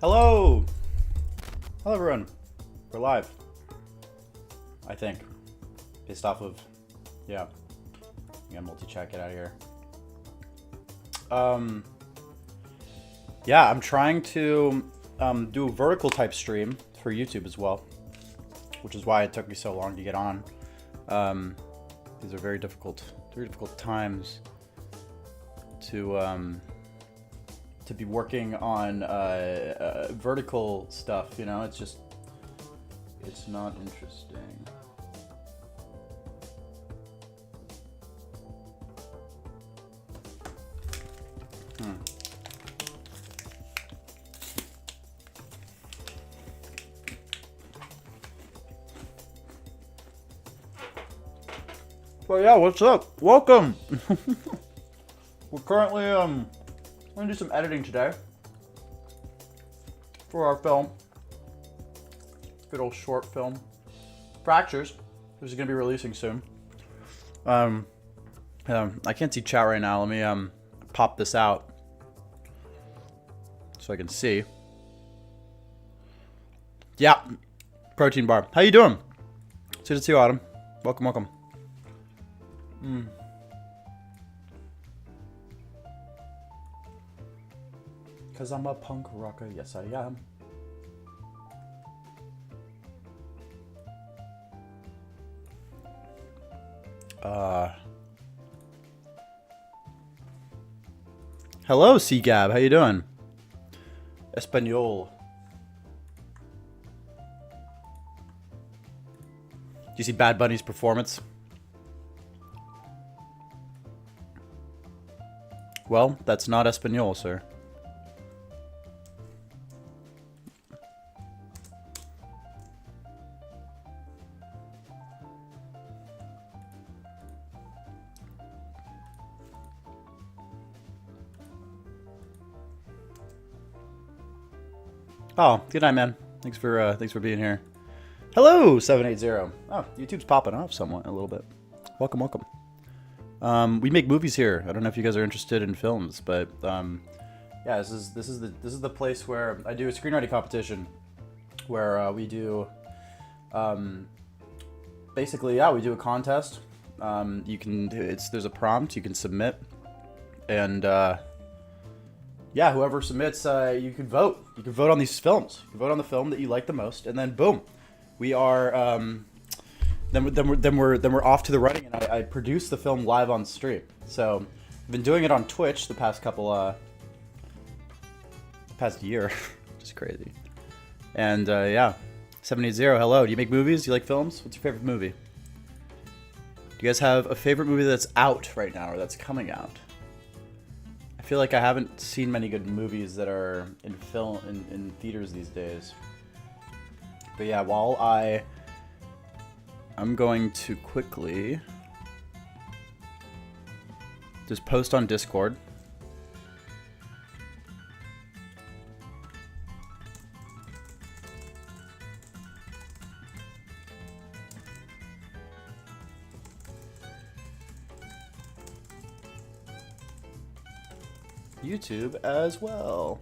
Hello! Hello everyone. We're live. I think. Based off of... Yeah. I gotta multi-chat, get out of here. Yeah, I'm trying to do a vertical type stream for YouTube as well. Which is why it took me so long to get on. These are very difficult times to be working on vertical stuff, you know. It's not interesting. Well, yeah, what's up? Welcome! We're currently, I'm gonna do some editing today for our film. Good old short film. Fractures, which is gonna be releasing soon. I can't see chat right now. Let me, pop this out so I can see. Yeah, protein bar. How you doing? Good to see you, Autumn. Welcome, welcome. Cause I'm a punk rocker, yes I am. Hello, C-Gab, how you doing? Espanol. Do you see Bad Bunny's performance? Well, that's not Espanol, sir. Oh, good night, man. Thanks for being here. Hello, 780. Oh, YouTube's popping off somewhat a little bit. Welcome, welcome. We make movies here. I don't know if you guys are interested in films, but yeah, this is the place where I do a screenwriting competition, where we do basically, yeah, we do a contest. There's a prompt you can submit, and yeah, whoever submits, you can vote. You can vote on these films. You can vote on the film that you like the most, and then boom, we are. Then we're off to the running, and I produce the film live on stream. So I've been doing it on Twitch the past past year, which is crazy. And yeah, 780. Hello. Do you make movies? Do you like films? What's your favorite movie? Do you guys have a favorite movie that's out right now or that's coming out? I feel like I haven't seen many good movies that are in theaters these days. But yeah, while I'm going to quickly just post on Discord. YouTube as well.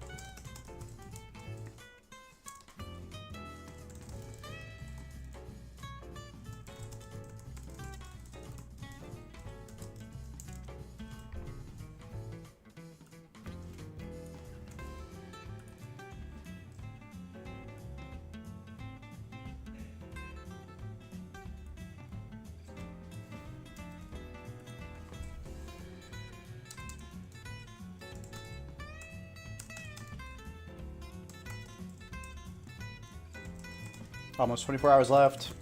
Almost 24 hours left.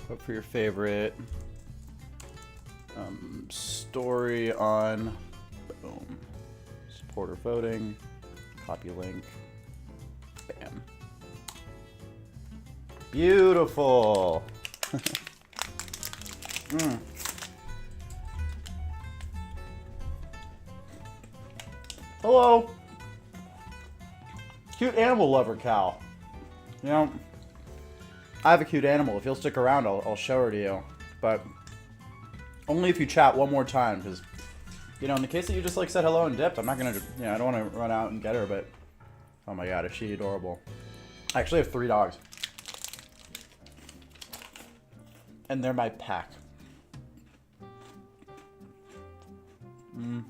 Vote for your favorite story on boom. Supporter voting. Copy link. Bam. Beautiful. Hello. Cute animal lover, Cal. You know, I have a cute animal. If you'll stick around, I'll show her to you. But only if you chat one more time, because, you know, in the case that you just, like, said hello and dipped, I'm not going to, you know, I don't want to run out and get her, but, oh my god, is she adorable. I actually have 3 dogs. And they're my pack. Mm.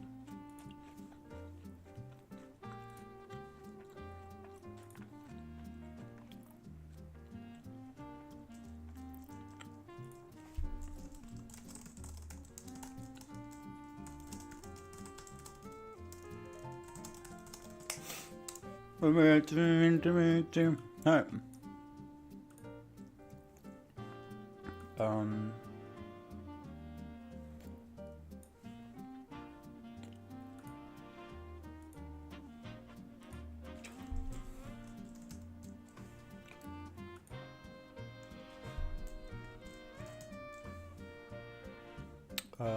Alright.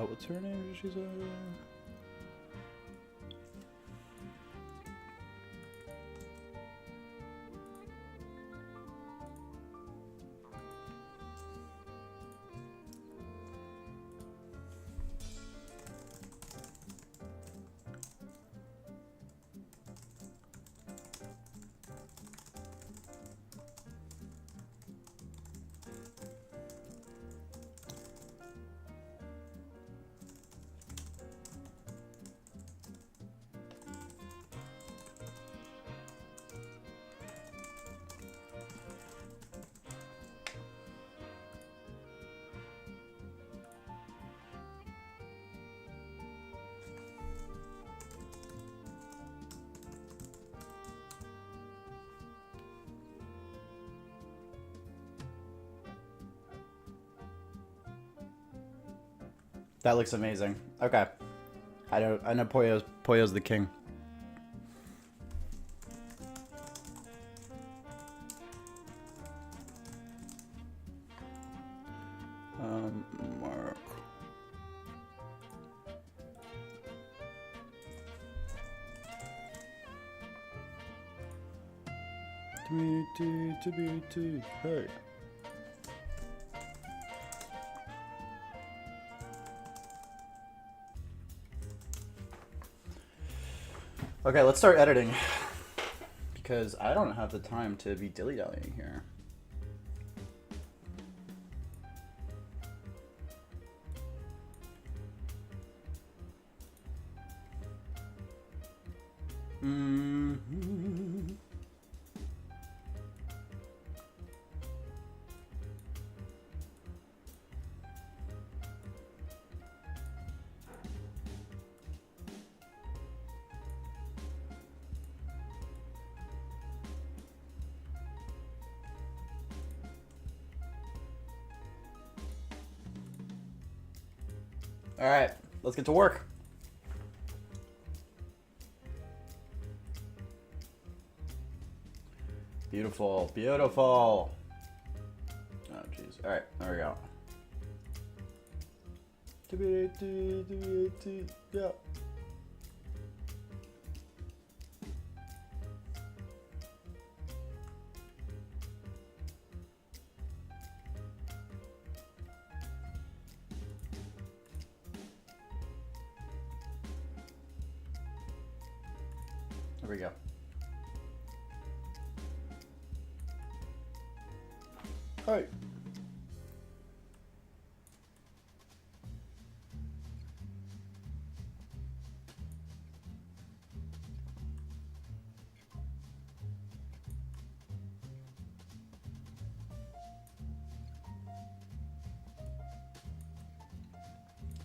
What's her name? She's a... That looks amazing. Okay. I know Pollo's the king. Mark. Hey. Okay, let's start editing, because I don't have the time to be dilly-dallying here. All right, let's get to work. Beautiful, beautiful. Oh, jeez. All right, there we go. Yeah. There we go. All right.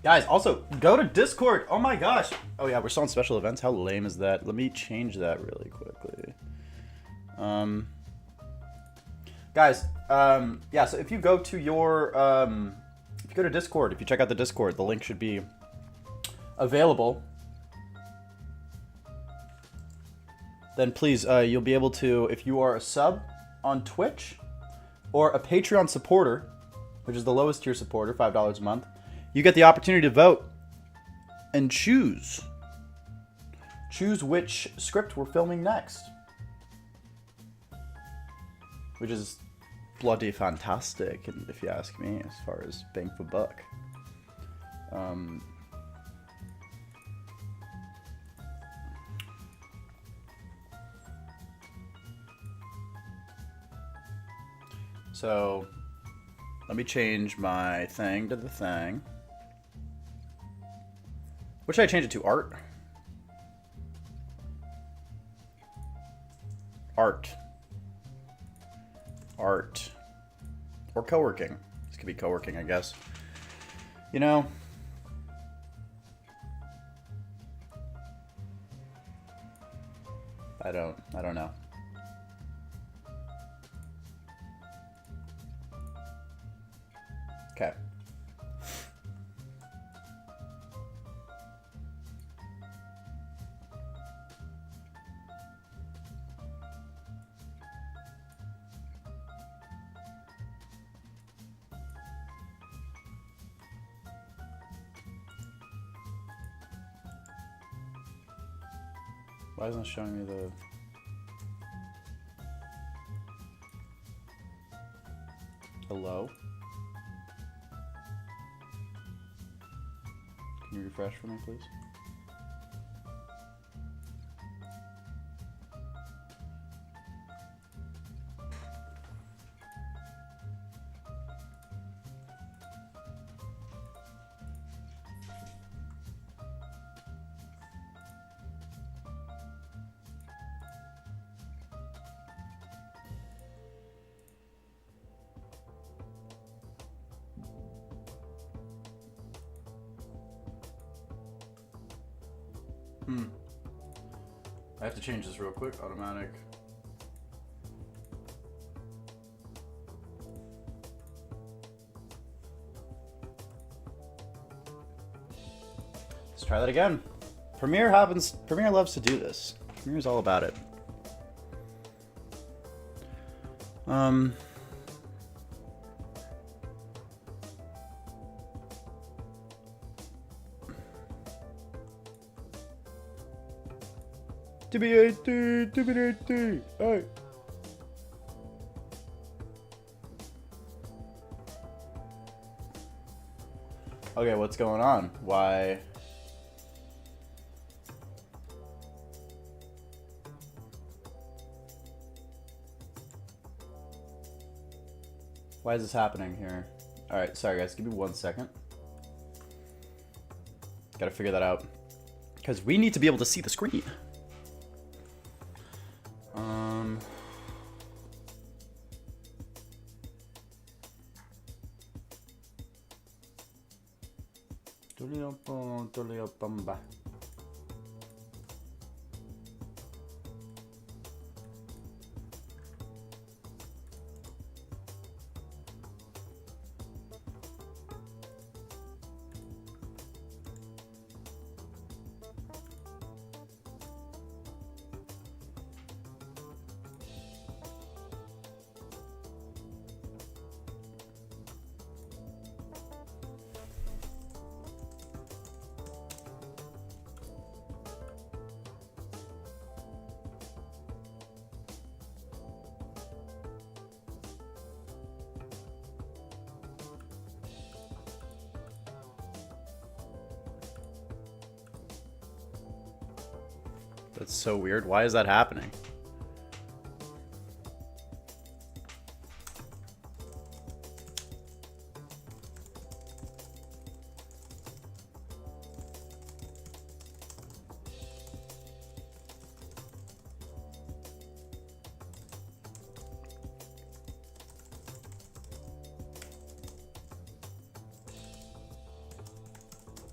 Guys, also, go to Discord. Oh my gosh. Oh yeah, we're still on special events. How lame is that? Let me change that really quickly. Guys, yeah, so if you go to your, if you go to Discord, if you check out the Discord, the link should be available. Then please, you'll be able to, if you are a sub on Twitch or a Patreon supporter, which is the lowest tier supporter, $5 a month, you get the opportunity to vote and choose which script we're filming next. which is bloody fantastic, and if you ask me, as far as bang for buck. So let me change my thing to the thing. What should I change it to? Art? Art. Art. Or co-working. This could be co-working, I guess. You know, I don't know. Okay. Why isn't it showing me the... Hello? Can you refresh for me, please? I have to change this real quick. Automatic. Let's try that again. Premiere loves to do this. Premiere's all about it. Hey. Okay, what's going on? Why? Why is this happening here? Alright, sorry guys, give me 1 second. Gotta figure that out. Because we need to be able to see the screen. That's so weird. Why is that happening?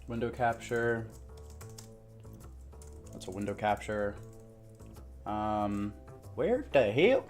Window capture. That's a window capture. Where the hell?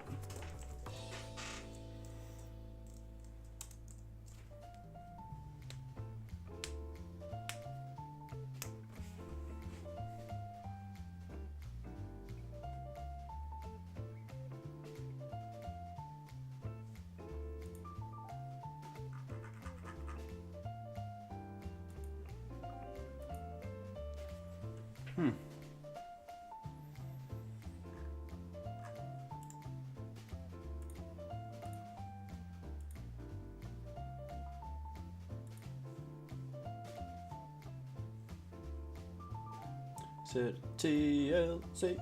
Said TLC,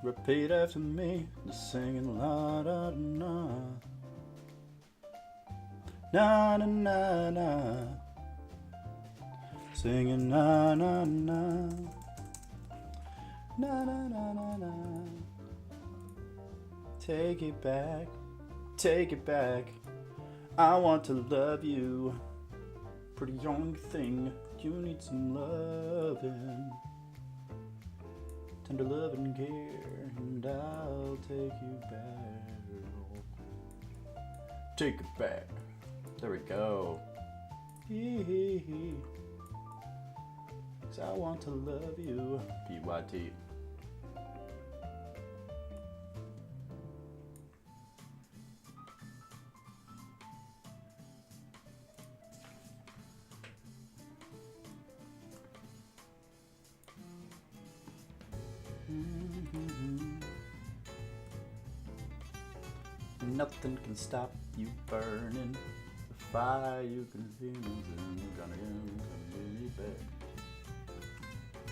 repeat after me, just singing la da na. Na na na na. Singing na na na. Na na na na na. Take it back, take it back. I want to love you. Pretty young thing, you need some loving. Tender love and care, and I'll take you back. Take it back. There we go. Cause I want to love you. PYT. Nothing can stop you burning. The fire you can feel is gonna be back.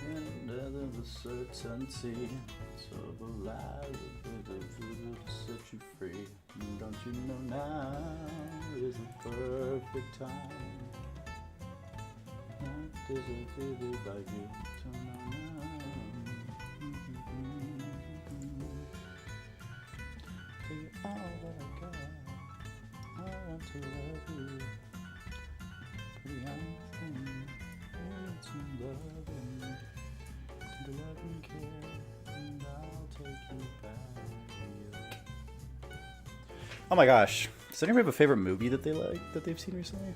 And under the certainty so alive to set you free. Don't you know now is the perfect time? Not disappeared by you till now. Take it all that I got. I want to love you. Pretty young thing. Need some loving. To love and care. And I'll take you back. Oh my gosh. Does anybody have a favorite movie that they like, that they've seen recently?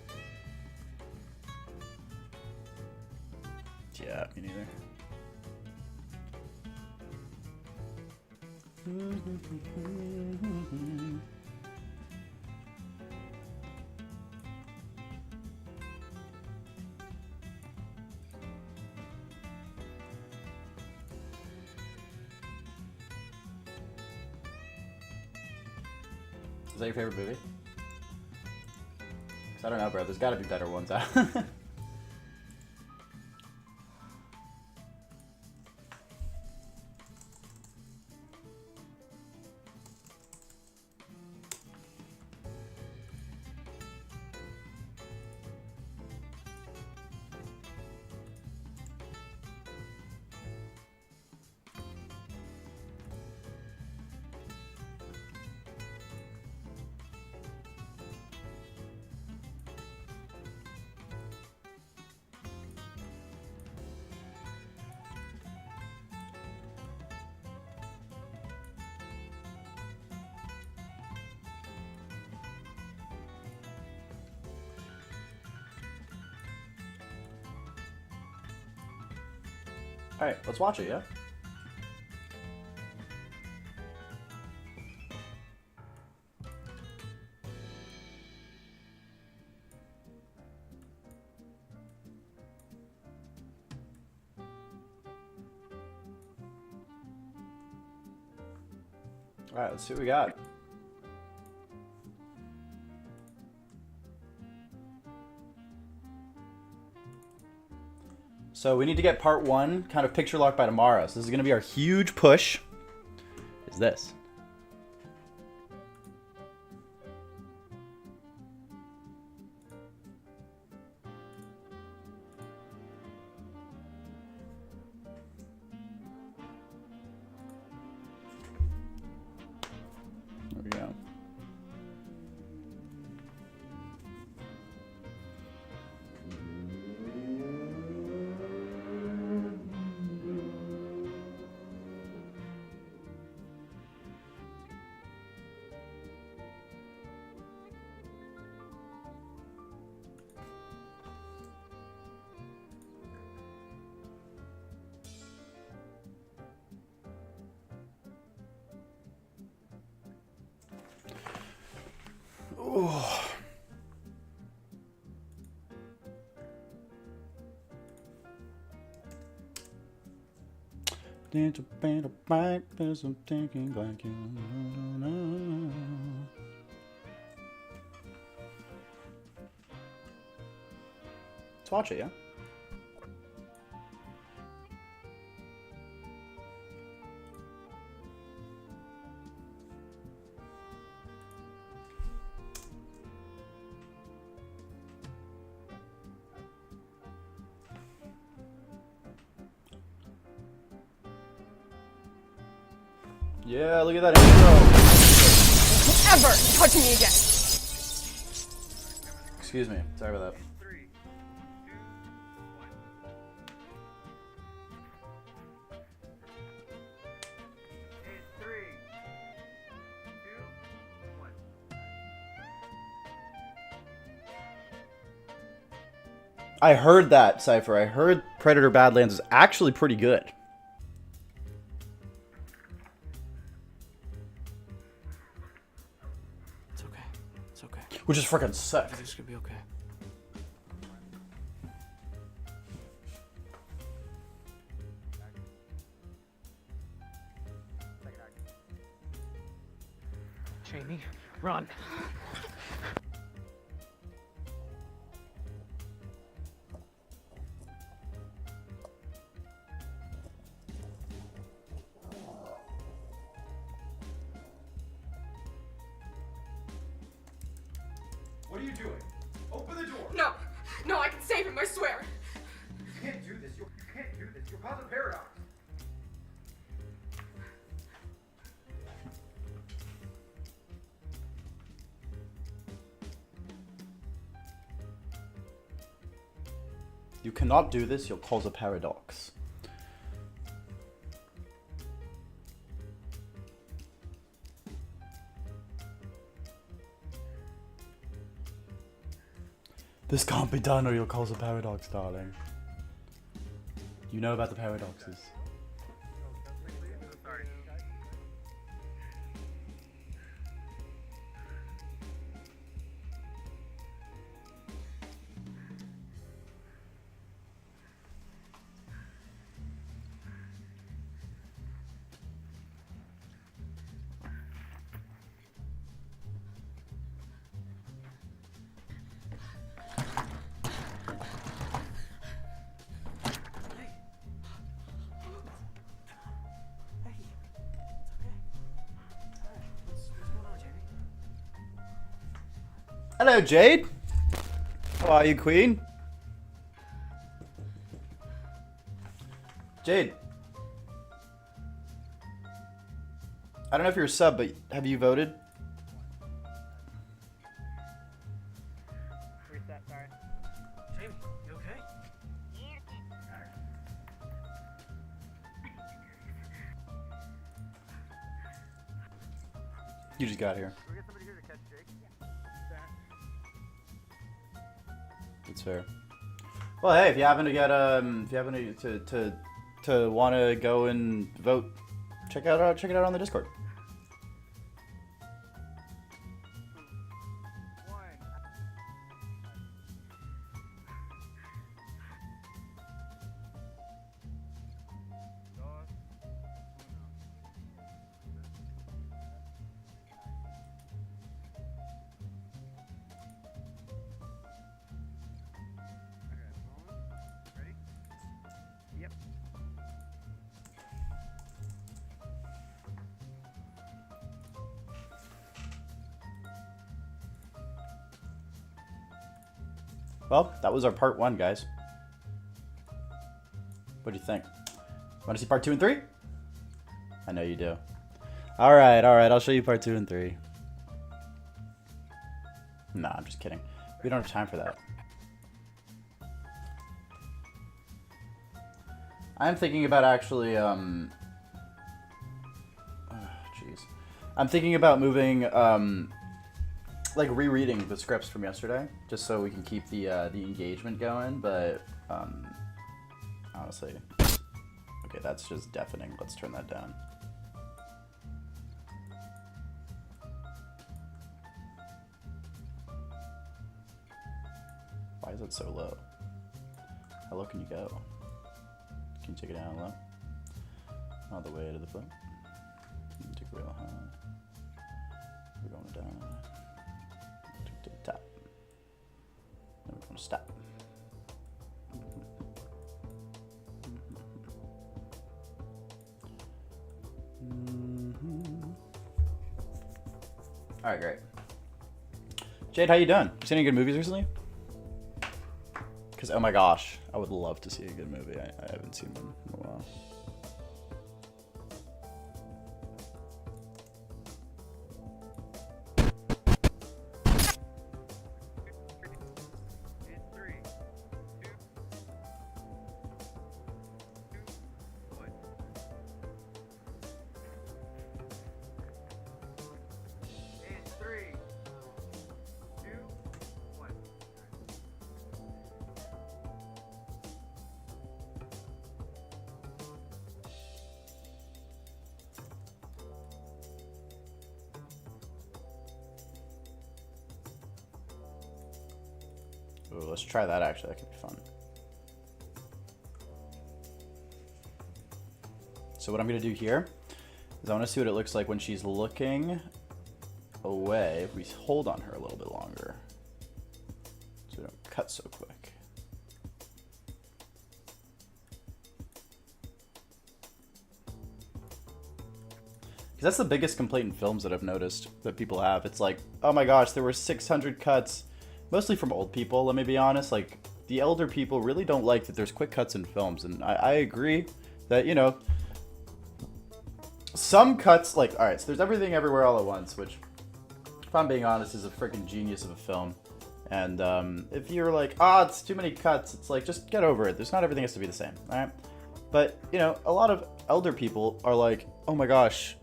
Yeah, me neither. Is that your favorite movie? 'Cause I don't know, bro. There's got to be better ones out. All right, let's watch it, yeah? All right, let's see what we got. So we need to get part one kind of picture locked by tomorrow. So this is going to be our huge push. Is this? There we go. Oh. Did you paint a bite? Because I'm thinking like you. Let's watch it, yeah? Yeah, look at that intro. Ever touch me again. Excuse me. Sorry about that. I heard that, Cypher. I heard Predator Badlands is actually pretty good. It's okay. It's okay. Which is freaking sick. Everything's gonna be okay. Jamie, run. What are you doing? Open the door! No, no, I can save him, I swear. You can't do this. You can't do this. You'll cause a paradox. You cannot do this. You'll cause a paradox. This can't be done or you'll cause a paradox, darling. You know about the paradoxes. Hello, Jade. How are you, Queen? Jade. I don't know if you're a sub, but have you voted? Reset, sorry. Jamie, you okay? You just got here. Can we get somebody here to catch Jake? That's fair. Well, hey, if you happen to get if you happen to want to go and vote, check it out on the Discord. Yep. Well, that was our part 1, guys. What do you think? Want to see part 2 and 3? I know you do. All right, I'll show you part 2 and 3. Nah, I'm just kidding. We don't have time for that. I'm thinking about actually, jeez. I'm thinking about moving, like rereading the scripts from yesterday, just so we can keep the engagement going. But honestly, okay, that's just deafening. Let's turn that down. Why is it so low? How low can you go? Can you take it down low? All the way to the foot. Take it real high. We're going down. Take it to the top. Then we're going to stop. All right, great. Jade, how you doing? You seen any good movies recently? Because, oh my gosh, I would love to see a good movie. I haven't seen one in a while. Ooh, let's try that actually. That could be fun. So what I'm gonna do here is I want to see what it looks like when she's looking away. If we hold on her a little bit longer, so we don't cut so quick. Because that's the biggest complaint in films that I've noticed that people have. It's like, oh my gosh, there were 600 cuts, mostly from old people, let me be honest. Like, the elder people really don't like that there's quick cuts in films. And I agree that, you know, some cuts, like, alright, so there's Everything Everywhere All at Once, which, if I'm being honest, is a freaking genius of a film. And if you're like, it's too many cuts, it's like, just get over it. There's not everything has to be the same, alright? But, you know, a lot of elder people are like, oh my gosh,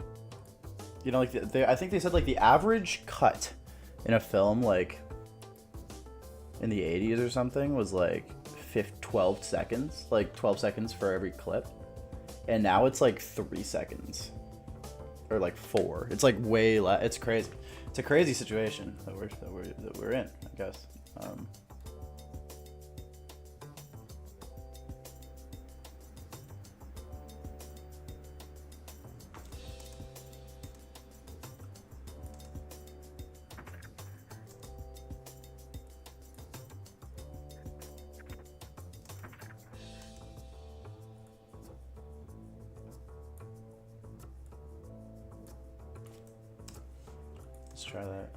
you know, like, I think they said, like, the average cut in a film, like, in the 80s or something, was, like, 12 seconds. Like, 12 seconds for every clip. And now it's, like, 3 seconds. Or, like, 4. It's, like, way less. It's crazy. It's a crazy situation that we're in, I guess. Let's try that.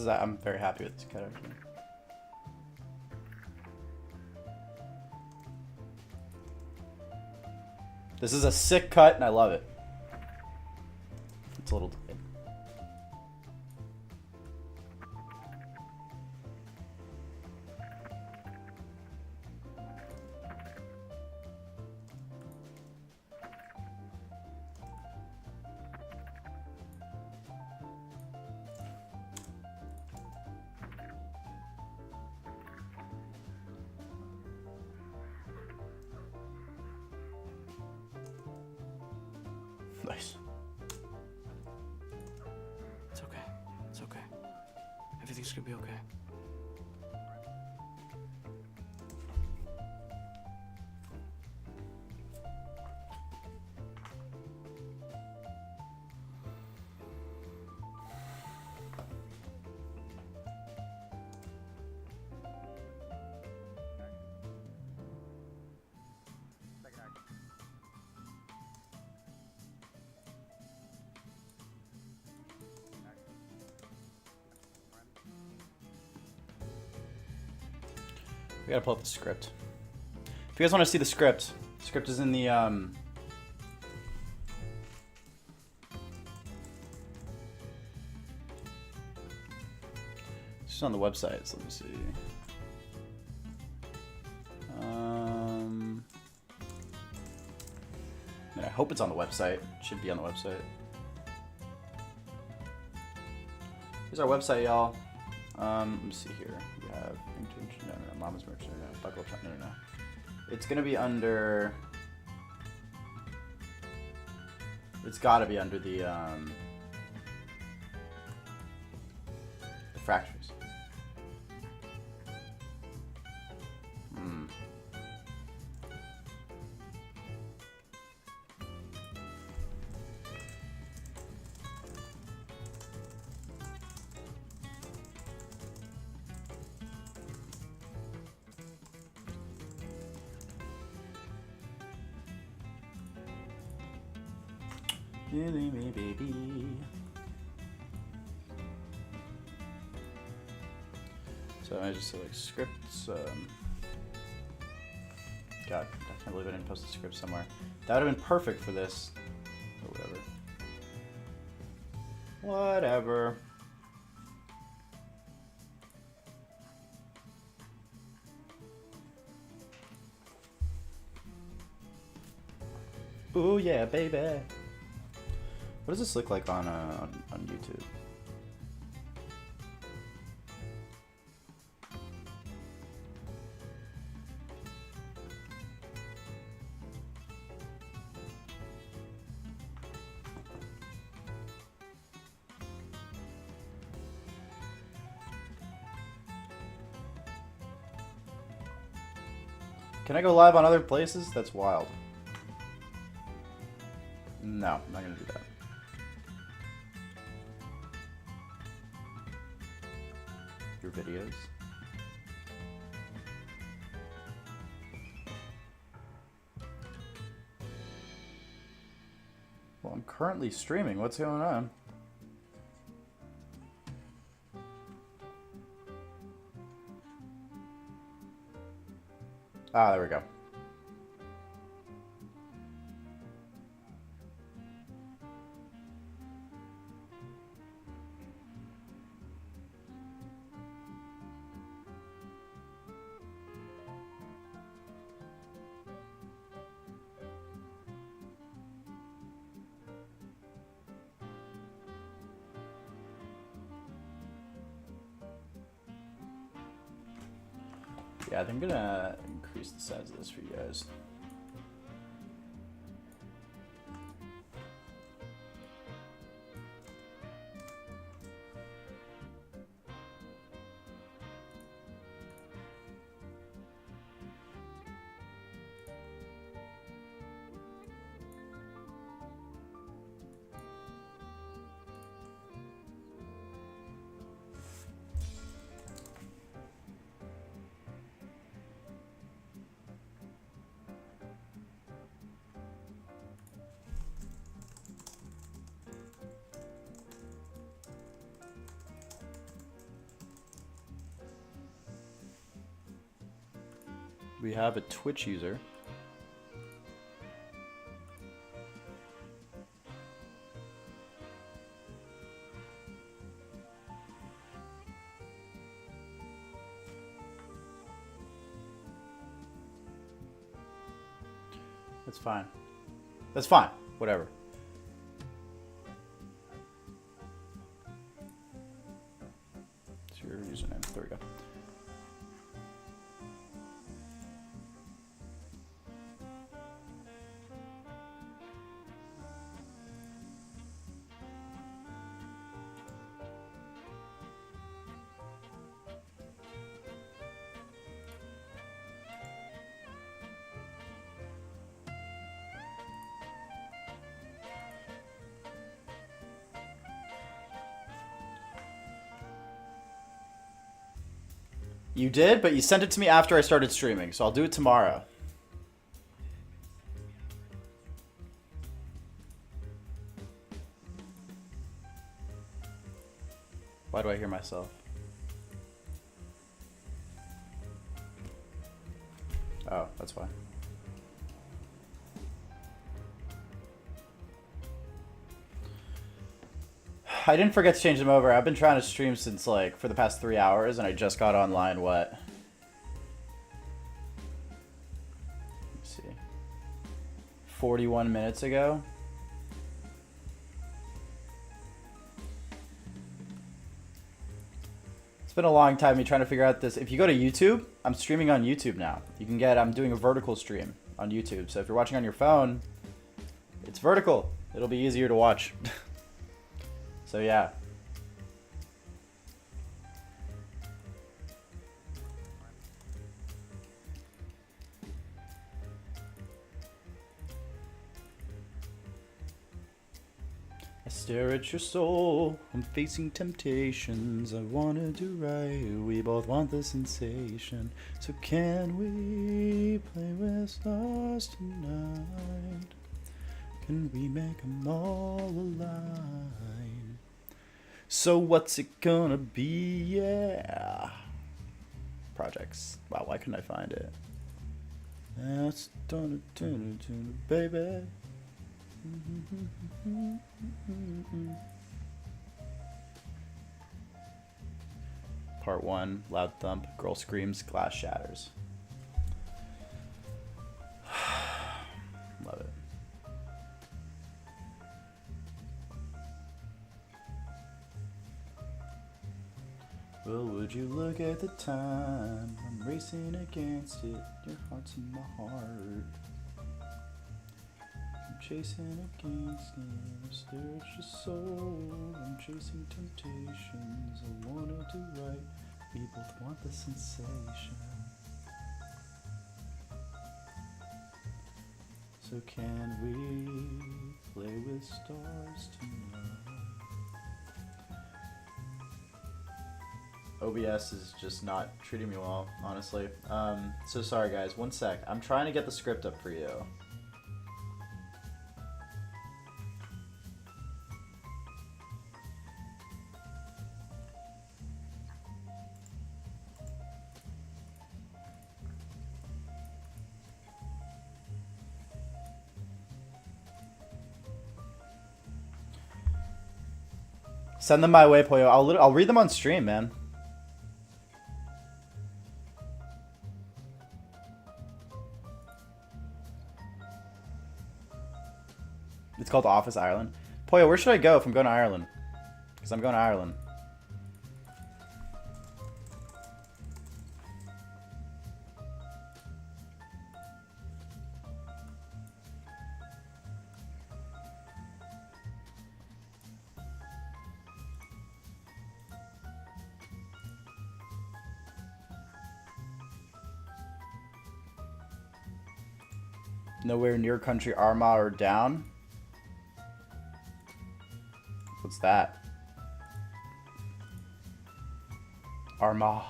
I'm very happy with this cut actually. This is a sick cut, and I love it. It's a little delayed. Nice. It's okay. It's okay. Everything's gonna be okay. We gotta pull up the script. If you guys want to see the script is in the it's just on the website, so let me see. I hope it's on the website. It should be on the website. Here's our website, y'all. Let me see here. We have no, Mama's merch. No, Buckle. No. It's gonna be under. It's gotta be under the fractures. Really me, baby. So I just select scripts. God, I can't believe I didn't post the script somewhere. That would have been perfect for this. But whatever. Ooh yeah, baby. What does this look like on YouTube? Can I go live on other places? That's wild. No, I'm not gonna do that. Your videos. Well, I'm currently streaming. What's going on? Ah, there we go. Yeah, I think I'm gonna increase the size of this for you guys. We have a Twitch user. That's fine. That's fine. Whatever. It's your username. There we go. You did, but you sent it to me after I started streaming, so I'll do it tomorrow. Why do I hear myself? Oh, that's why. I didn't forget to change them over. I've been trying to stream since, like, for the past 3 hours, and I just got online, what? Let's see. 41 minutes ago? It's been a long time me trying to figure out this. If you go to YouTube, I'm streaming on YouTube now. You can get, I'm doing a vertical stream on YouTube. So if you're watching on your phone, it's vertical. It'll be easier to watch. So yeah. I stare at your soul. I'm facing temptations. I wanna do right. We both want the sensation. So can we play with stars tonight? Can we make them all align? So what's it gonna be? Yeah. Projects. Wow, why couldn't I find it? That's done it, baby. Part 1, loud thump, girl screams, glass shatters. Love it. But would you look at the time? I'm racing against it. Your heart's in my heart. I'm chasing against it. There's just soul. I'm chasing temptations. I wanna do right. We both want the sensation. So can we play with stars tonight? OBS is just not treating me well, honestly. So sorry guys, one sec. I'm trying to get the script up for you. Send them my way, Pollo. I'll read them on stream, man. It's called Office Ireland. Pollo, where should I go if I'm going to Ireland? Because I'm going to Ireland. Nowhere near country Armagh or down. What's that? Armagh.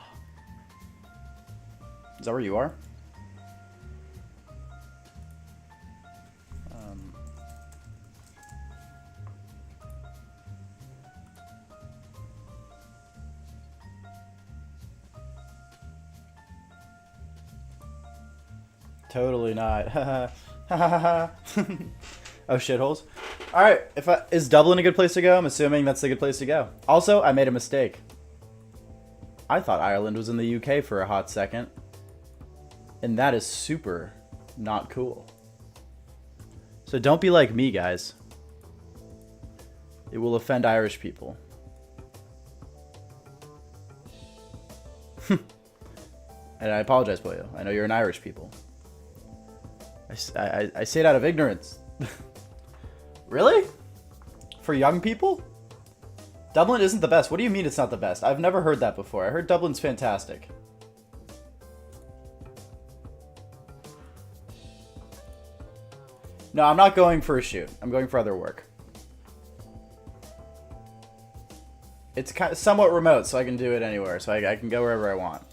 Is that where you are? Totally not. Oh, shitholes. Alright, is Dublin a good place to go? I'm assuming that's a good place to go. Also, I made a mistake. I thought Ireland was in the UK for a hot second. And that is super not cool. So don't be like me, guys. It will offend Irish people. And I apologize, Pollo. I know you're an Irish people. I say it out of ignorance. Really? For young people? Dublin isn't the best. What do you mean it's not the best? I've never heard that before. I heard Dublin's fantastic. No, I'm not going for a shoot. I'm going for other work. It's kind of somewhat remote, so I can do it anywhere. So I can go wherever I want.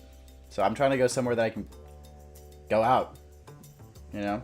So I'm trying to go somewhere that I can go out. You know?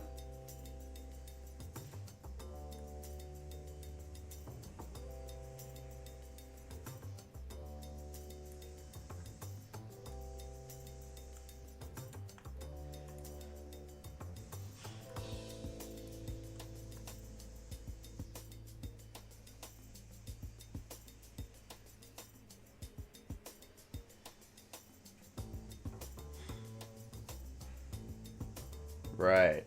Right.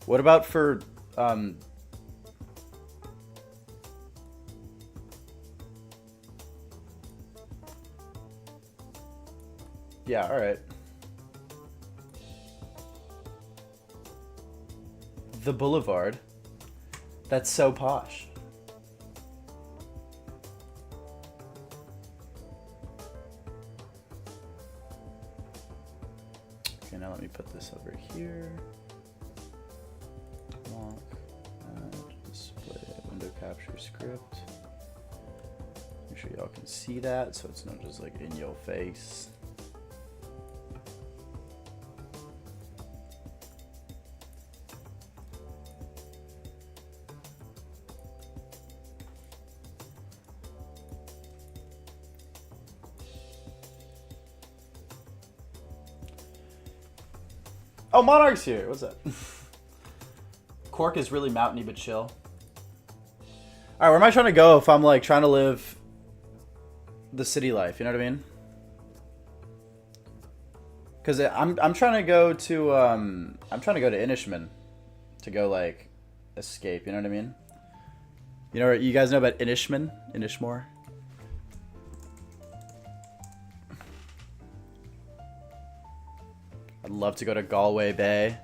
What about for yeah, all right. The Boulevard. That's so posh. Okay, now let me put this over here. Lock, add, display, window capture script. Make sure y'all can see that so it's not just like in your face. Oh, Monarch's here. What's up? Cork is really mountainy but chill. All right, where am I trying to go if I'm like trying to live the city life? You know what I mean? Because I'm trying to go to Inishmin to go like escape. You know what I mean? You know, you guys know about Inishmin? Inishmore? I'd love to go to Galway Bay.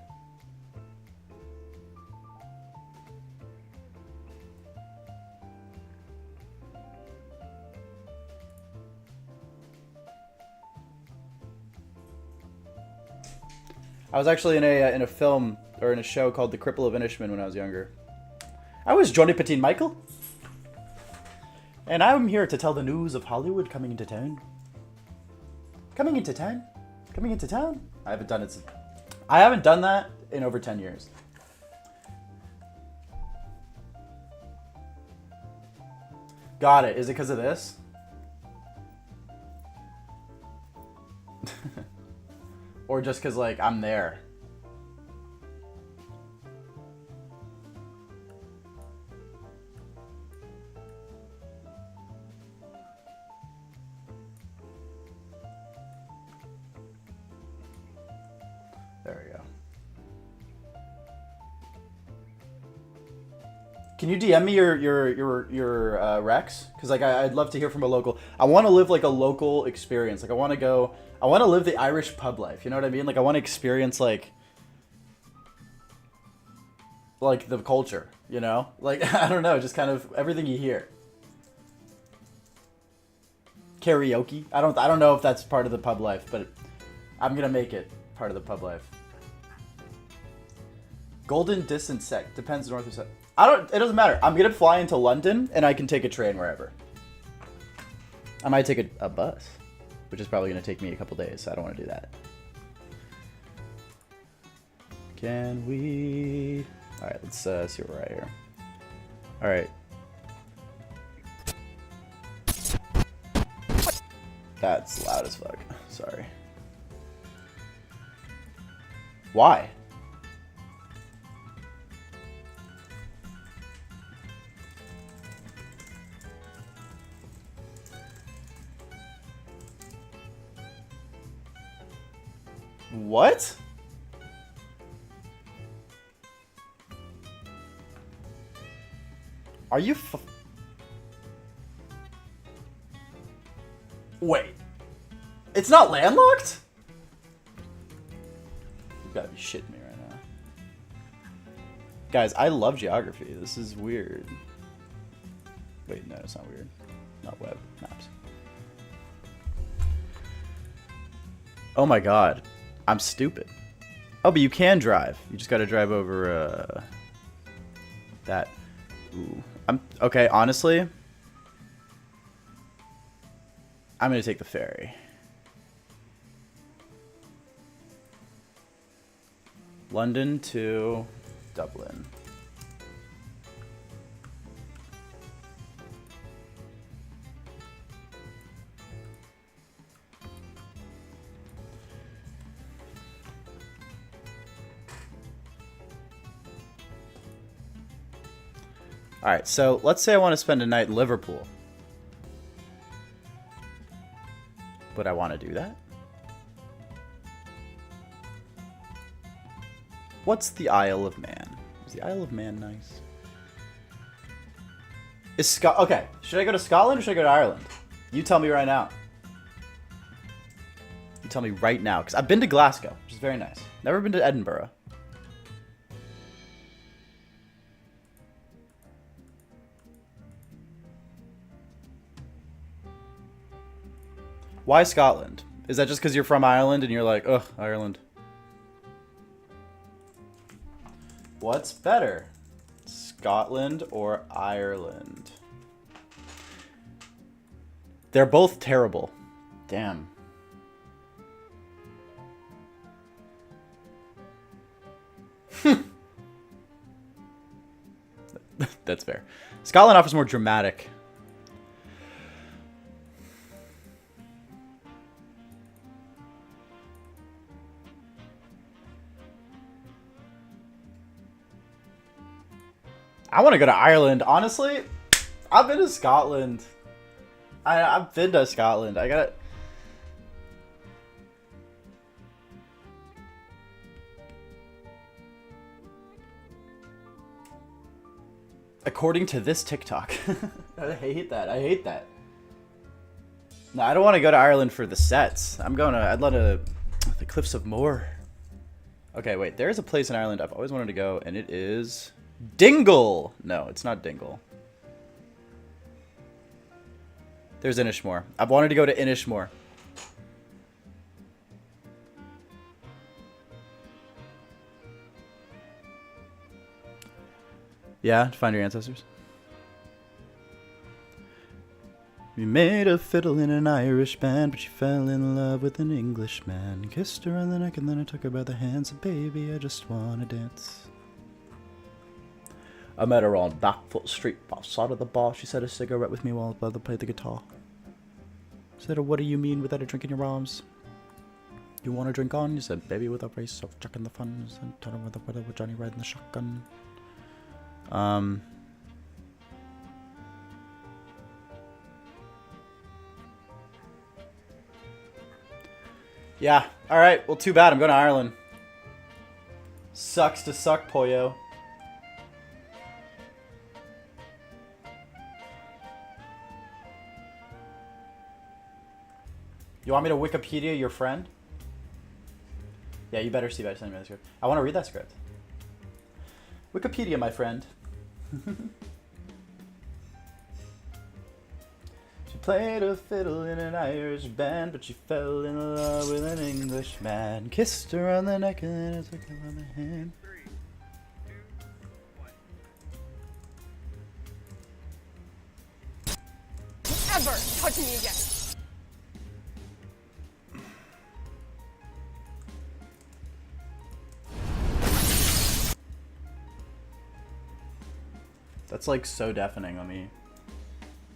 I was actually in a film or in a show called The Cripple of Inishmin when I was younger. I was Johnny Petit Michael, and I'm here to tell the news of Hollywood coming into town. Coming into town? Coming into town? I haven't done it. I haven't done that in over 10 years. Got it. Is it because of this? Or just because, like, I'm there? There we go. Can you DM me your Rex? Because like I'd love to hear from a local. I want to live like a local experience. Like I want to live the Irish pub life. You know what I mean? Like I want to experience like the culture. You know? Like I don't know, just kind of everything you hear. Karaoke. I don't know if that's part of the pub life, but I'm gonna make it part of the pub life. Golden distance sec depends north or south. It doesn't matter. I'm gonna fly into London and I can take a train wherever. I might take a bus, which is probably gonna take me a couple days, so I don't want to do that. Can we? All right, let's see what we're at here. All right. That's loud as fuck. Sorry. Why? What? Are you Wait. It's not landlocked? You gotta be shitting me right now. Guys, I love geography. This is weird. Wait, no, it's not weird. Not web maps. Oh my god. I'm stupid. Oh, but you can drive. You just gotta drive over, that. Ooh. Okay, honestly, I'm gonna take the ferry. London to Dublin. Alright, so let's say I want to spend a night in Liverpool. Would I want to do that? What's the Isle of Man? Is the Isle of Man nice? Okay, should I go to Scotland or should I go to Ireland? You tell me right now. You tell me right now, because I've been to Glasgow, which is very nice. Never been to Edinburgh. Why Scotland? Is that just because you're from Ireland and you're like, ugh, Ireland? What's better? Scotland or Ireland? They're both terrible. Damn. That's fair. Scotland offers more dramatic. I want to go to Ireland. Honestly, I've been to Scotland. I've been to Scotland. I gotta... According to this TikTok. I hate that. I hate that. No, I don't want to go to Ireland for the sets. I'd love to the Cliffs of Moher. Okay, wait. There's a place in Ireland I've always wanted to go, and it is Dingle. No, it's not Dingle. There's Inishmore. I've wanted to go to Inishmore. Yeah, to find your ancestors. We made a fiddle in an Irish band, but she fell in love with an Englishman. Kissed her on the neck and then I took her by the hands. And baby, I just wanna dance. I met her on Backfoot Street, outside of the bar. She said a cigarette with me while I played the guitar. Said, what do you mean without a drink in your arms? You want to drink on? You said, baby, with a race of Chuck in the fun. I said, tell her with Johnny riding the shotgun. Yeah. All right. Well, too bad. I'm going to Ireland. Sucks to suck, Poyo. You want me to Wikipedia your friend? Yeah, you better see by sending me the script. I want to read that script. Wikipedia, my friend. She played a fiddle in an Irish band, but she fell in love with an Englishman. Kissed her on the neck and then took her on the hand. 3, 2, 1. Ever touch me again. That's like so deafening. Let me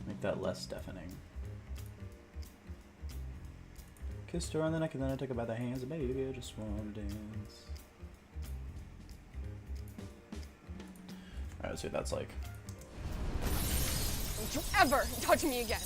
make that less deafening. Kissed her on the neck and then I took her by the hands. Baby, I just want to dance. Alright, let's see what that's like. Don't you ever touch me again.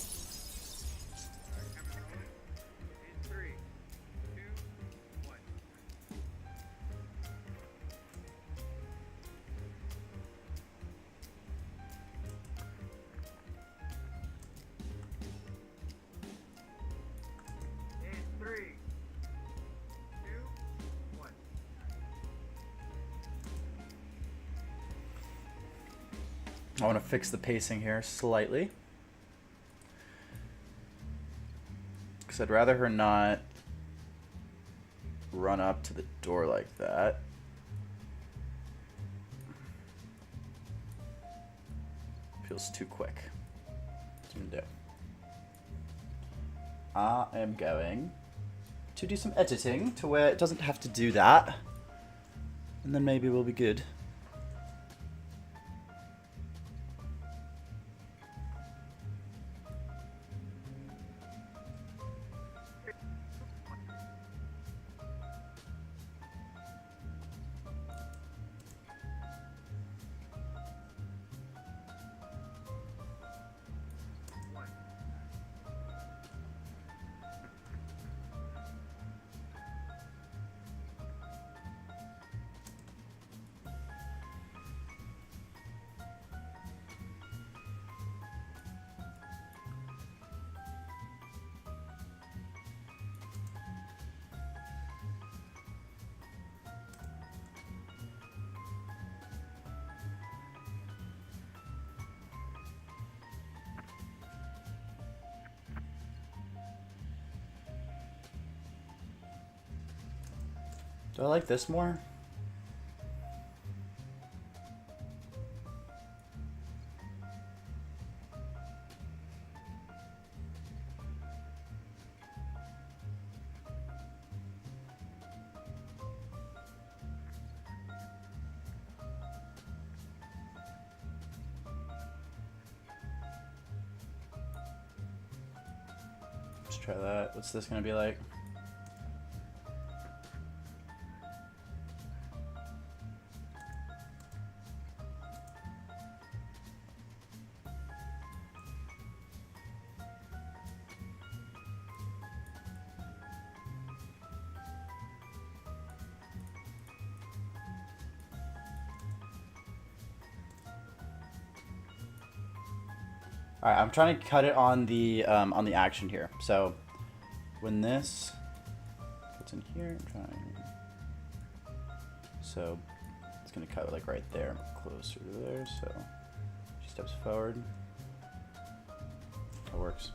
I want to fix the pacing here slightly. Because I'd rather her not run up to the door like that. Feels too quick. What I'm gonna do? I am going to do some editing to where it doesn't have to do that. And then maybe we'll be good. Do I like this more? Let's try that. What's this gonna be like? All right, I'm trying to cut it on the action here. So when this gets in here, I'm trying. So it's gonna cut it like right there, closer to there. So she steps forward. That works.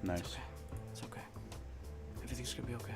Nice. It's okay. It's okay. Everything's gonna be okay.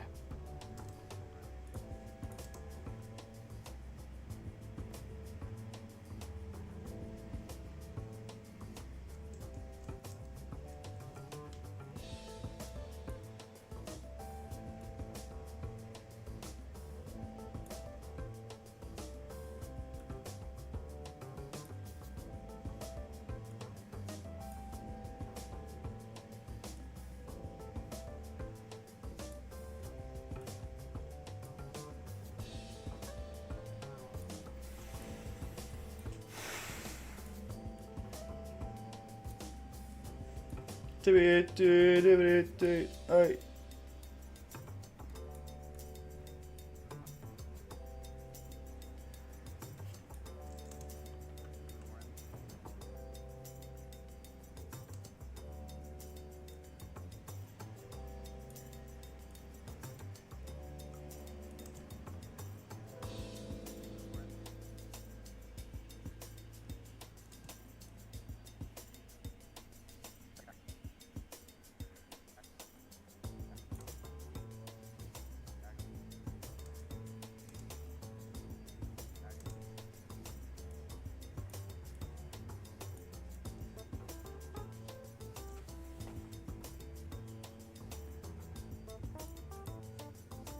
Alright.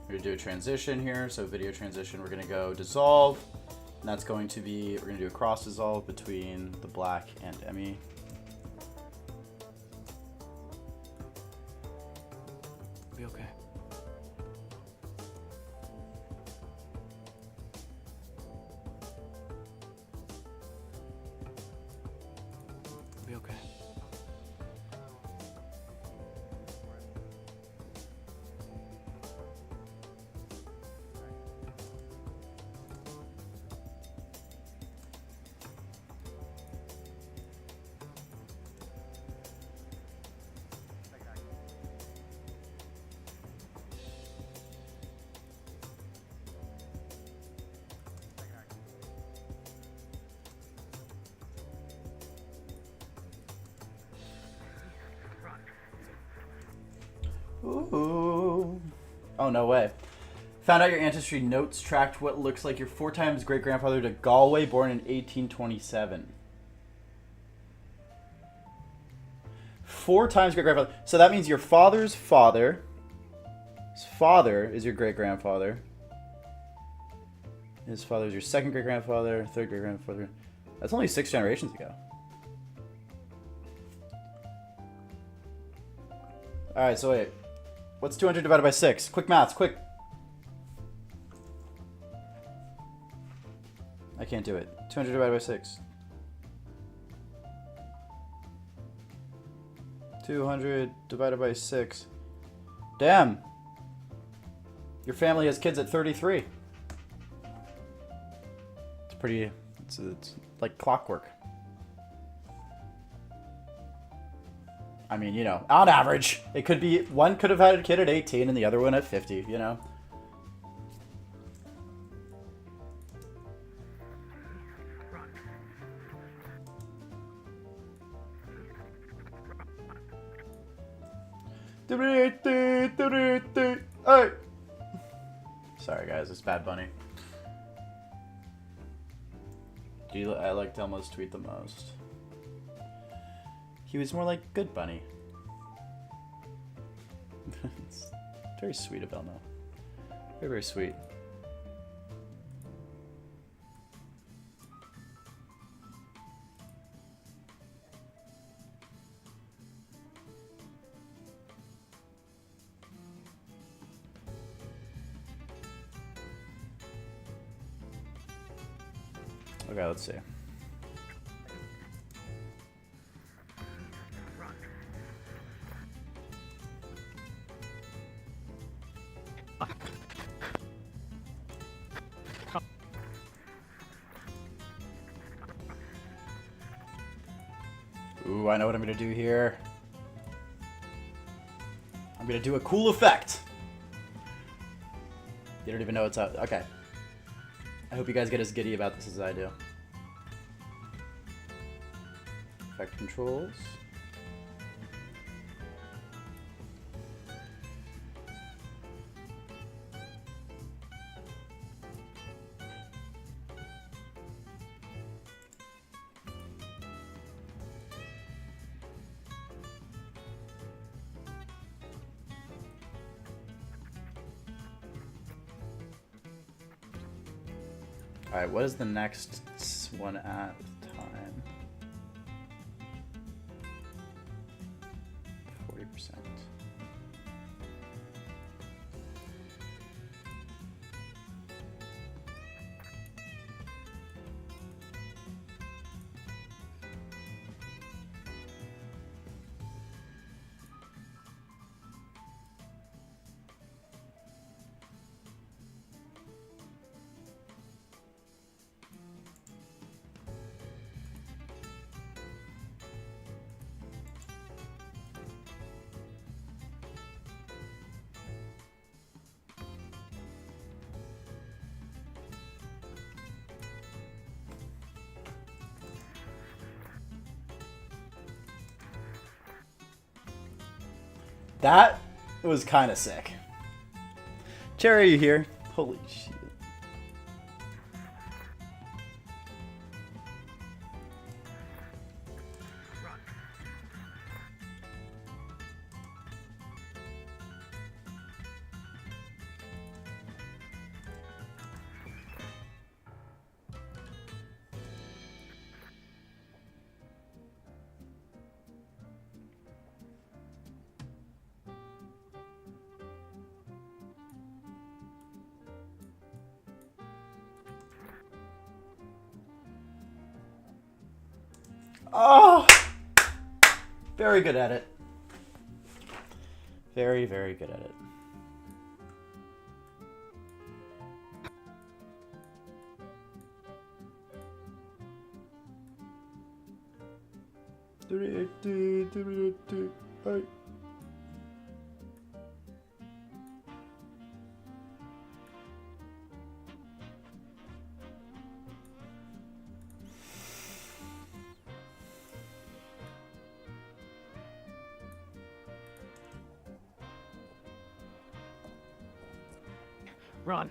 We're gonna do a transition here. So video transition, we're gonna go dissolve. And that's going to be, we're gonna do a cross dissolve between the black and Emmy. Be okay. Be okay. Ooh. Oh, no way. Found out your ancestry notes tracked what looks like your 4 times great-grandfather to Galway, born in 1827. 4 times great-grandfather. So that means your father's father. His father is your great-grandfather. His father is your 2nd great-grandfather, 3rd great-grandfather. That's only 6 generations ago. Alright, so wait. What's 200 divided by 6? Quick maths, quick. I can't do it. 200 divided by 6. 200 divided by 6. Damn. Your family has kids at 33. It's pretty, it's like clockwork. I mean, you know, on average, it could be, one could have had a kid at 18 and the other one at 50, you know? Hey. Sorry guys, it's Bad Bunny. I like Elmo's tweet the most. He was more like Good Bunny. It's very sweet of Elmo. Very, very sweet. Okay, let's see. Ooh, I know what I'm gonna do here. I'm gonna do a cool effect. You don't even know what's up. Okay. I hope you guys get as giddy about this as I do. Effect controls. Alright, what is the next one at time? 40%. That was kind of sick. Cherry, are you here? Holy shit. Oh! Very good at it. Very, very good at it. Run.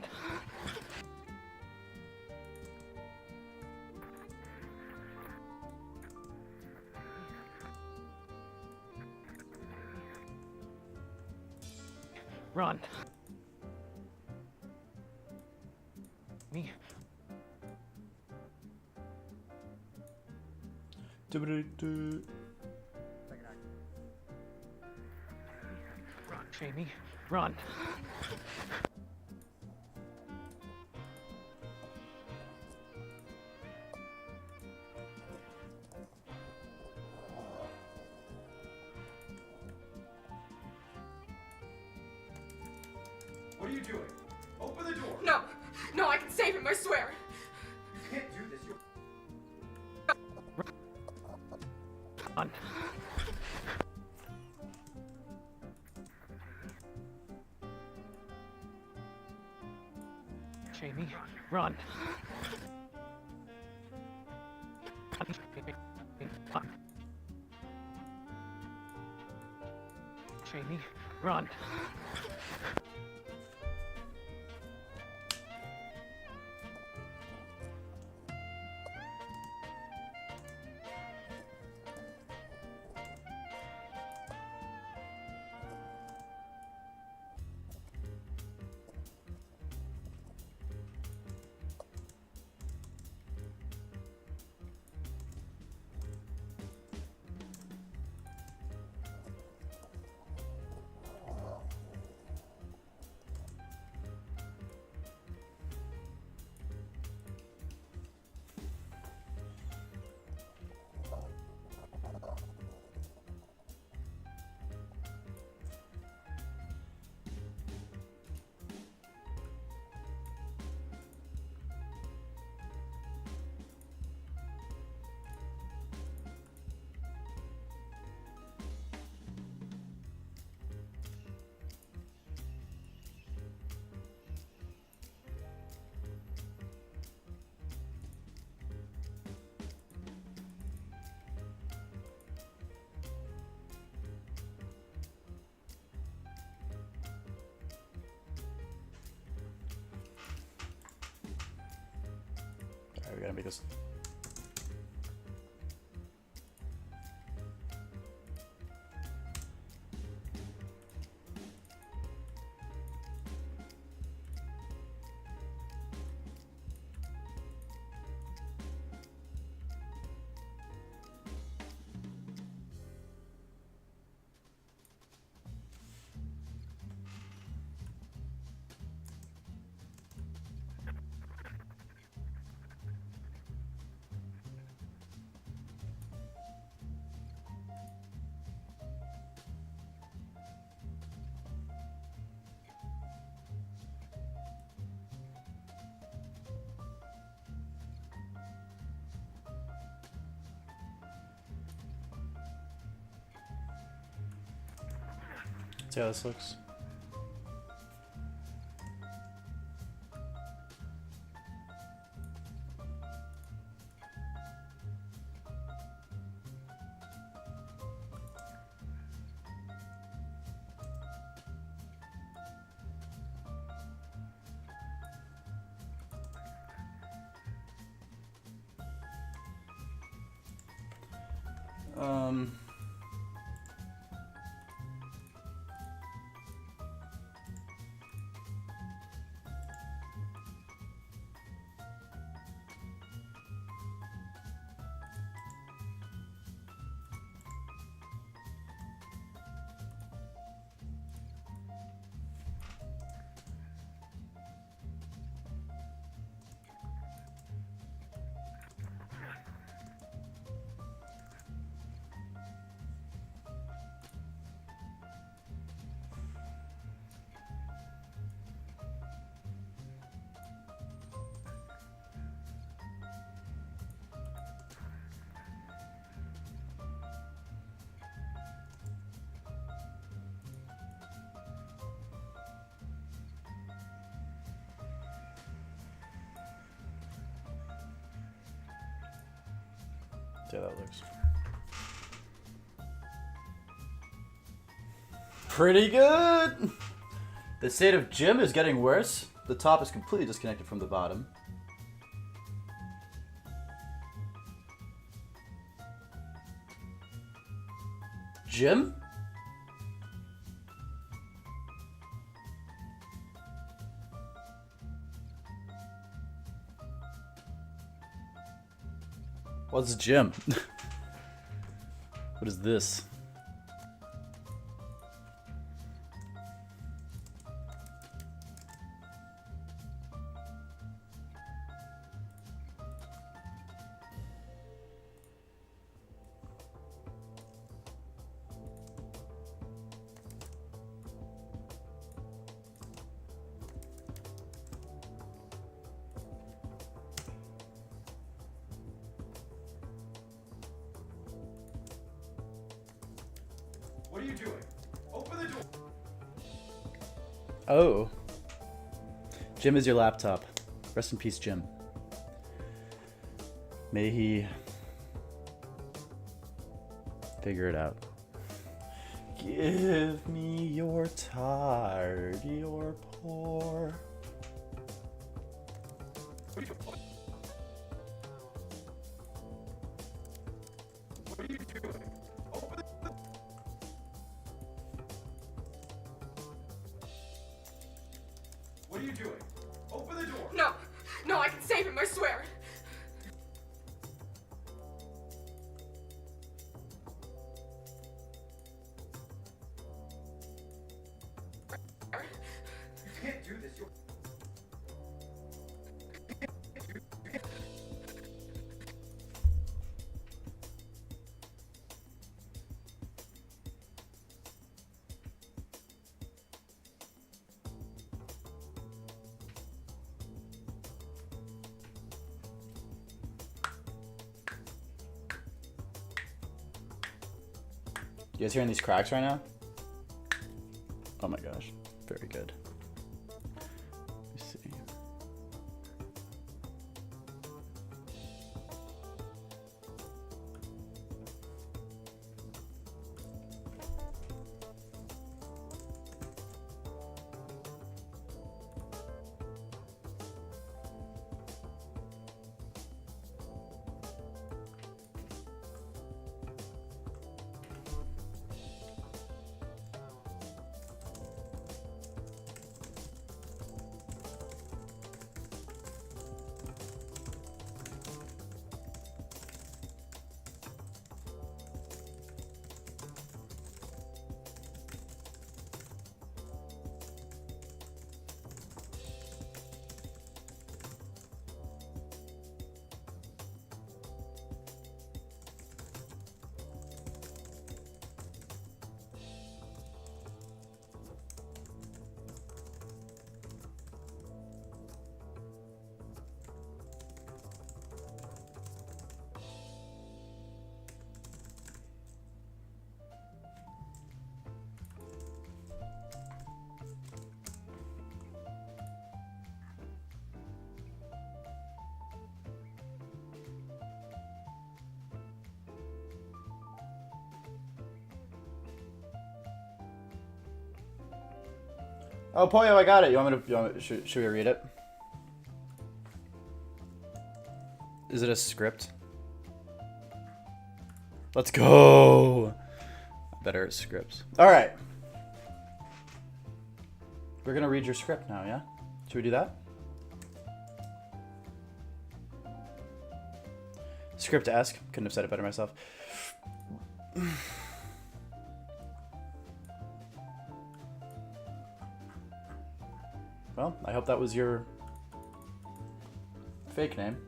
Run. Me. Run, Jamie. Run. What are you doing? Open the door! No, no, I can save him, I swear. You can't do this. You're... Run. Jamie, run. Jamie, run. gotta make this. See how this looks. Um. See how that looks. Pretty good! The state of Jim is getting worse. The top is completely disconnected from the bottom. Jim? What's Jim? What is this? What are you doing? Open the door. Oh. Jim is your laptop. Rest in peace, Jim. May he figure it out. Give me your tired, your poor. What are you doing? What are you doing? Open the What are you doing? Open the door. No, no, I can save him, I swear. You can't do this. You guys hearing these cracks right now? Oh my gosh, very good. Let me see. Oh, Pollo, I got it. Should we read it? Is it a script? Let's go. Better at scripts. All right. We're gonna read your script now, yeah? Should we do that? Script-esque. Couldn't have said it better myself. Well, I hope that was your fake name.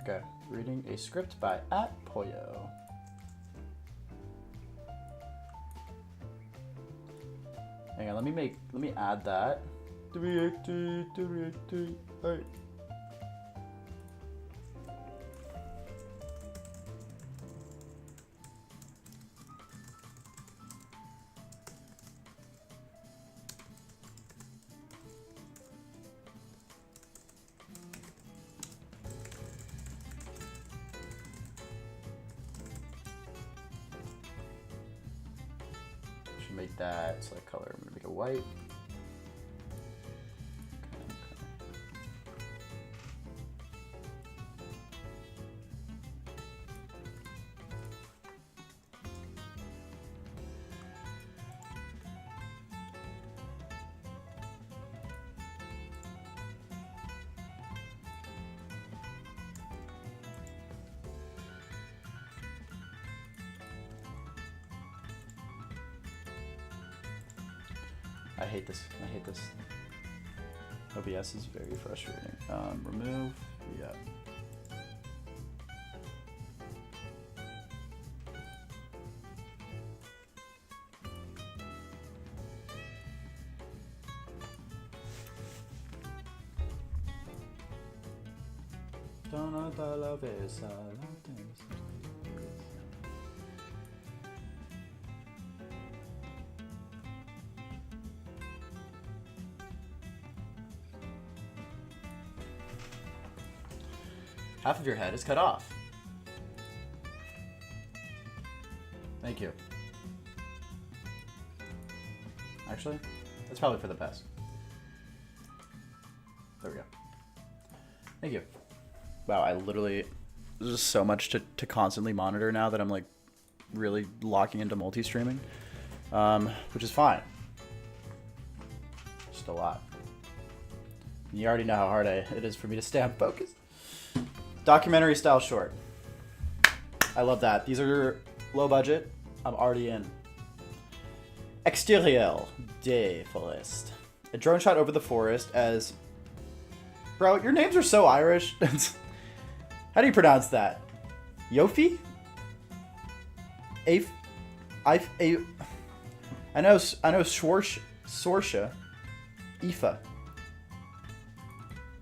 Okay, reading a script by @Pollo. Hang on, let me add that. 380, 380, alright. Make that select color. I'm gonna make it white. Okay. I hate this. I hate this. OBS is very frustrating. Remove. Yeah. Half of your head is cut off. Thank you. Actually, that's probably for the best. There we go. Thank you. Wow, I literally... There's just so much to constantly monitor now that I'm like really locking into multi-streaming. Which is fine. Just a lot. You already know how hard it is for me to stay on focus. Documentary style short. I love that. These are low budget. I'm already in. Extérieur des Forest. A drone shot over the forest as... Bro, your names are so Irish. How do you pronounce that? Yofi? I know Sorsha. Aoife.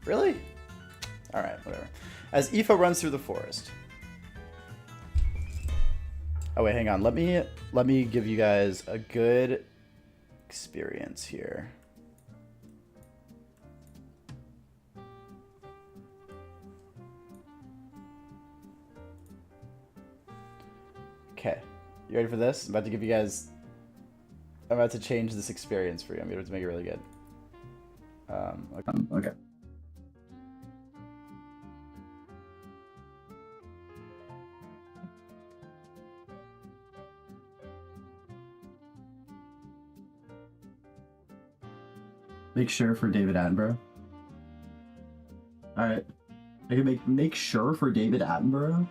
Really? Alright, whatever. As Aoife runs through the forest. Oh wait, hang on. Let me give you guys a good experience here. Okay. You ready for this? I'm about to give you guys... I'm about to change this experience for you. I'm going to make it really good. Okay. Make sure for David Attenborough. All right. I can make sure for David Attenborough.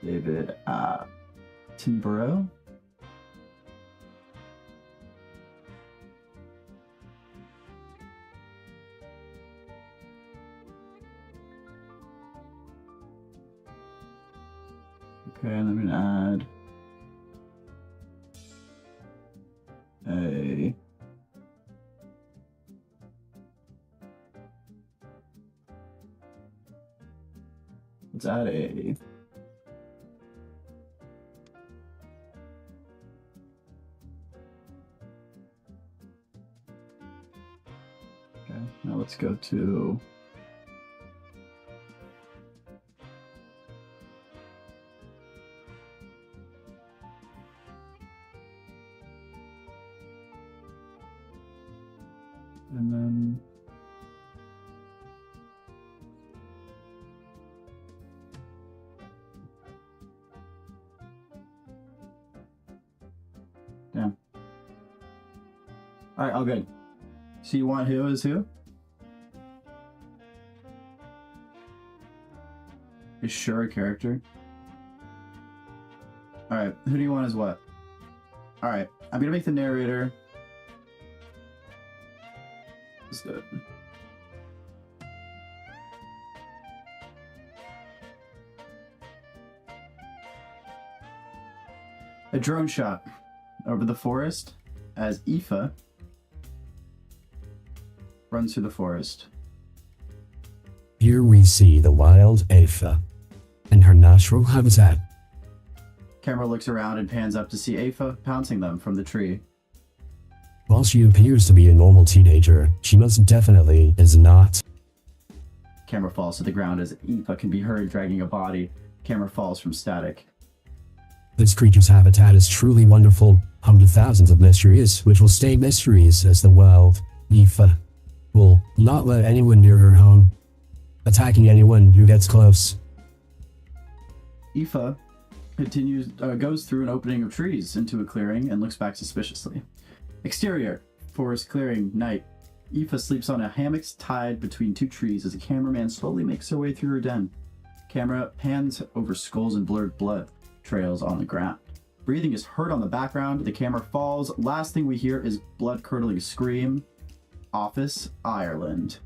David Attenborough. Okay, and I'm gonna add a let's add a Now let's go to... And then... Damn. Alright, all good. So you want who as who? Is sure a character? Alright, who do you want as what? Alright, I'm gonna make the narrator. Let's do it. A drone shot over the forest as Aoife runs through the forest. Here we see the wild Aoife in her natural habitat. Camera looks around and pans up to see Aoife pouncing them from the tree. While she appears to be a normal teenager, she most definitely is not. Camera falls to the ground as Aoife can be heard dragging a body. Camera falls from static. This creature's habitat is truly wonderful, home to thousands of mysteries, which will stay mysteries as the wild Aoife will not let anyone near her home, attacking anyone who gets close. Aoife goes through an opening of trees into a clearing and looks back suspiciously. Exterior, forest clearing, night. Aoife sleeps on a hammock tied between two trees as a cameraman slowly makes her way through her den. Camera pans over skulls and blurred blood trails on the ground. Breathing is heard on the background. The camera falls. Last thing we hear is blood-curdling scream. Office, Ireland.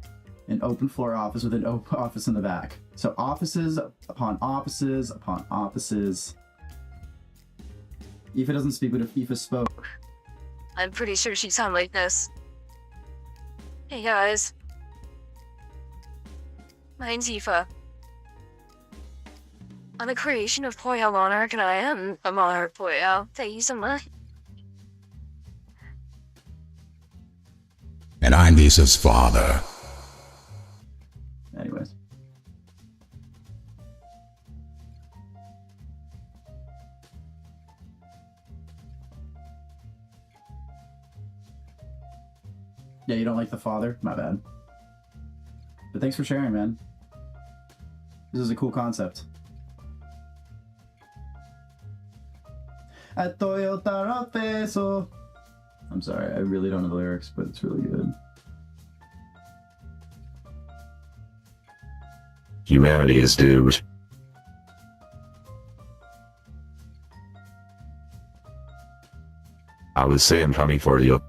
An open floor office with an open office in the back. So offices upon offices upon offices. Aoife doesn't speak, but if Aoife spoke... I'm pretty sure she'd sound like this. Hey guys. Mine's Aoife. I'm a creation of Poyal Monarch, and I am a Monarch Poyal. Thank you so much. And I'm Lisa's father. Anyways. Yeah, you don't like the father? My bad. But thanks for sharing, man. This is a cool concept. At Toyota Peso. I'm sorry, I really don't know the lyrics, but it's really good. Humanity is doomed. I would say I'm coming for you,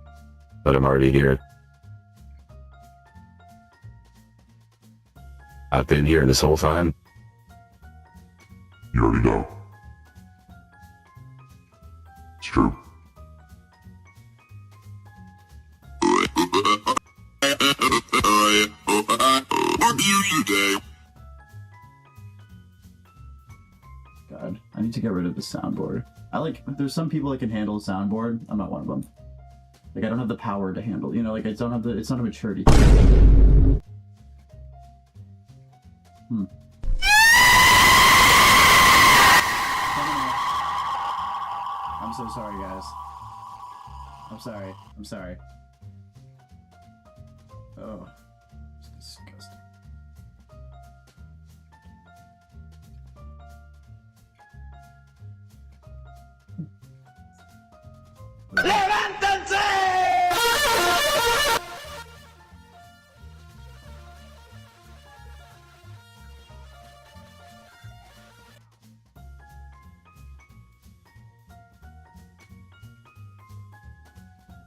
but I'm already here. I've been here this whole time. You already know. It's true. God, I need to get rid of the soundboard. There's some people that can handle a soundboard. I'm not one of them. Like, I don't have the power to handle, you know, like, it's not a maturity thing. I'm so sorry, guys. I'm sorry. Oh, it's disgusting.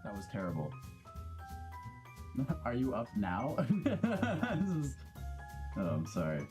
That was terrible. Are you up now? Oh, I'm sorry.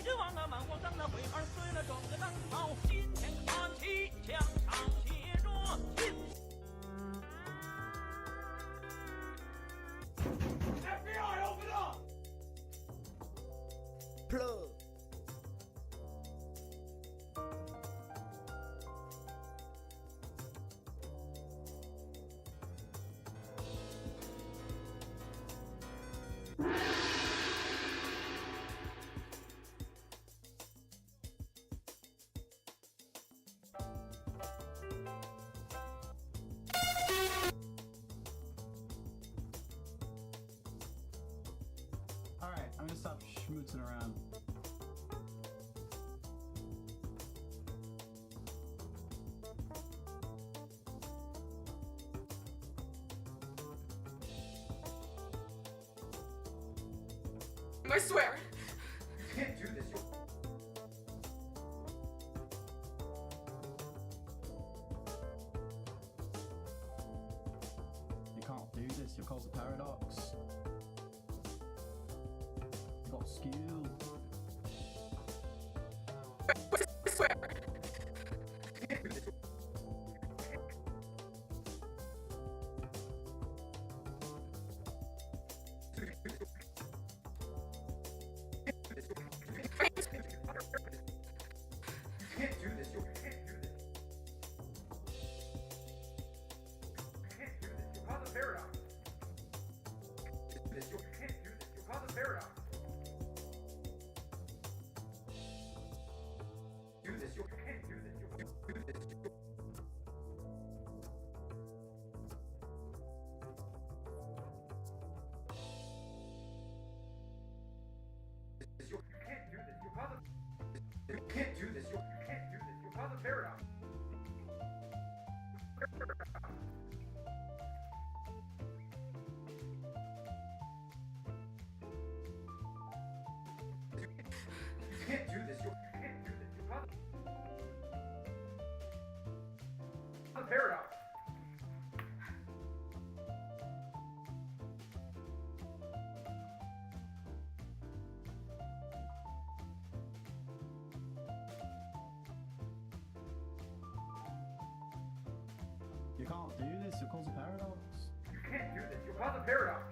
一直往那满皇上的回儿随了装个当朝，金钱看齐，墙上写着金。FBI, open up! Plug. Alright, I'm gonna stop schmootzing around. I swear. You can't do this. You can't do this, you'll cause a paradox. You got skill. I swear. You can't do this. You can't do this. You can't do this. You'll cause a paradox. You can't do this. You'll cause a paradox. Do this. You can't do this. You'll do this. You can't do this. You'll cause a. You can't do this. You can't do this. You'll cause a paradox. You can't do this. You can't do this. You'll cause a paradox. You can't do this, you'll cause a paradox. You can't do this. You'll cause a paradox.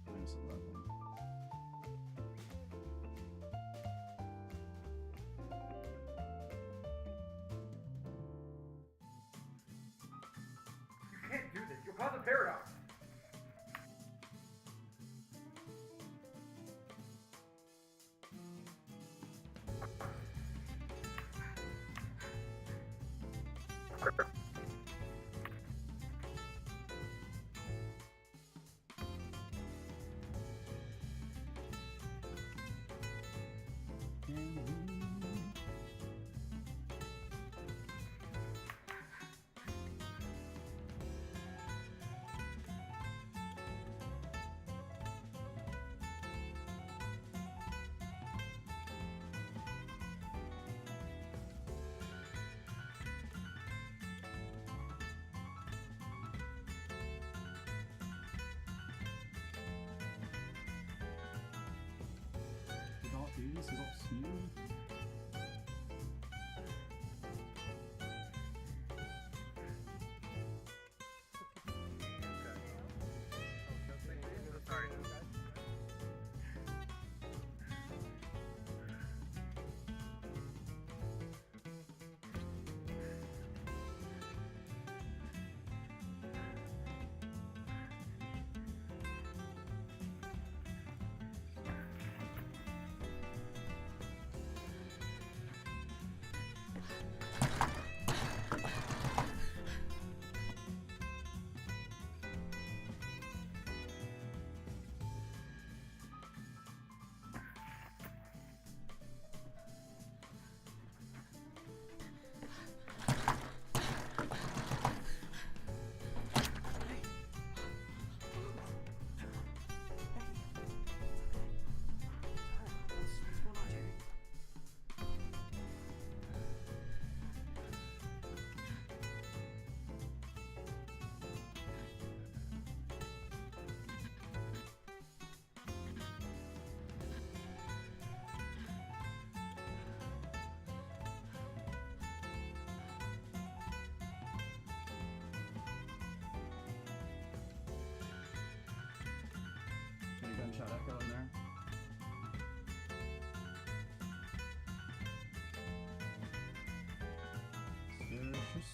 Minus 11. You can't do this. You'll cause a paradox.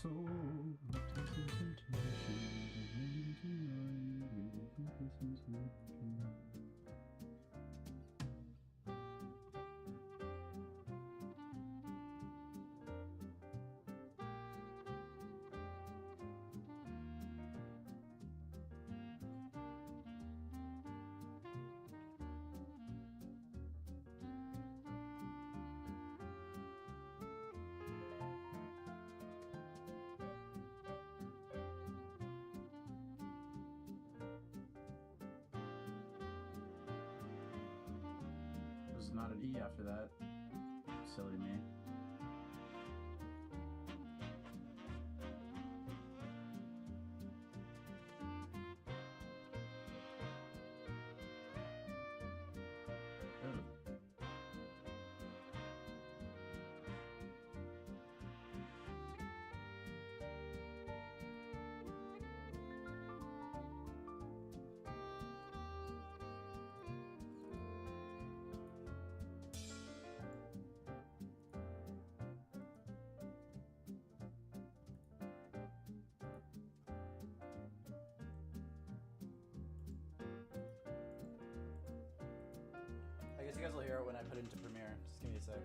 soul. Tasting temptation. There's not an E after that. Silly me. Ugh. I guess you guys will hear it when I put it into Premiere. Just give me a sec.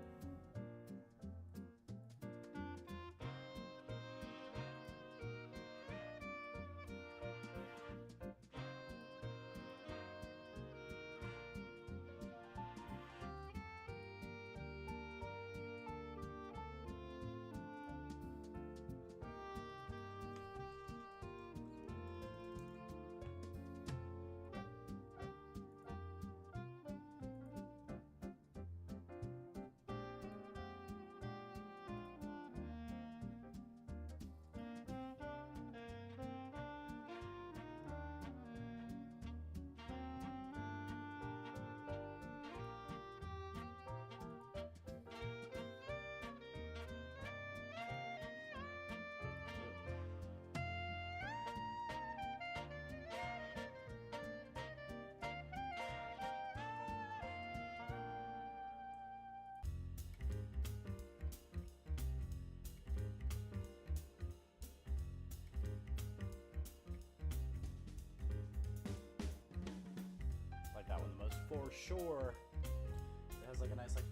Like that one the most for sure. It has like a nice like.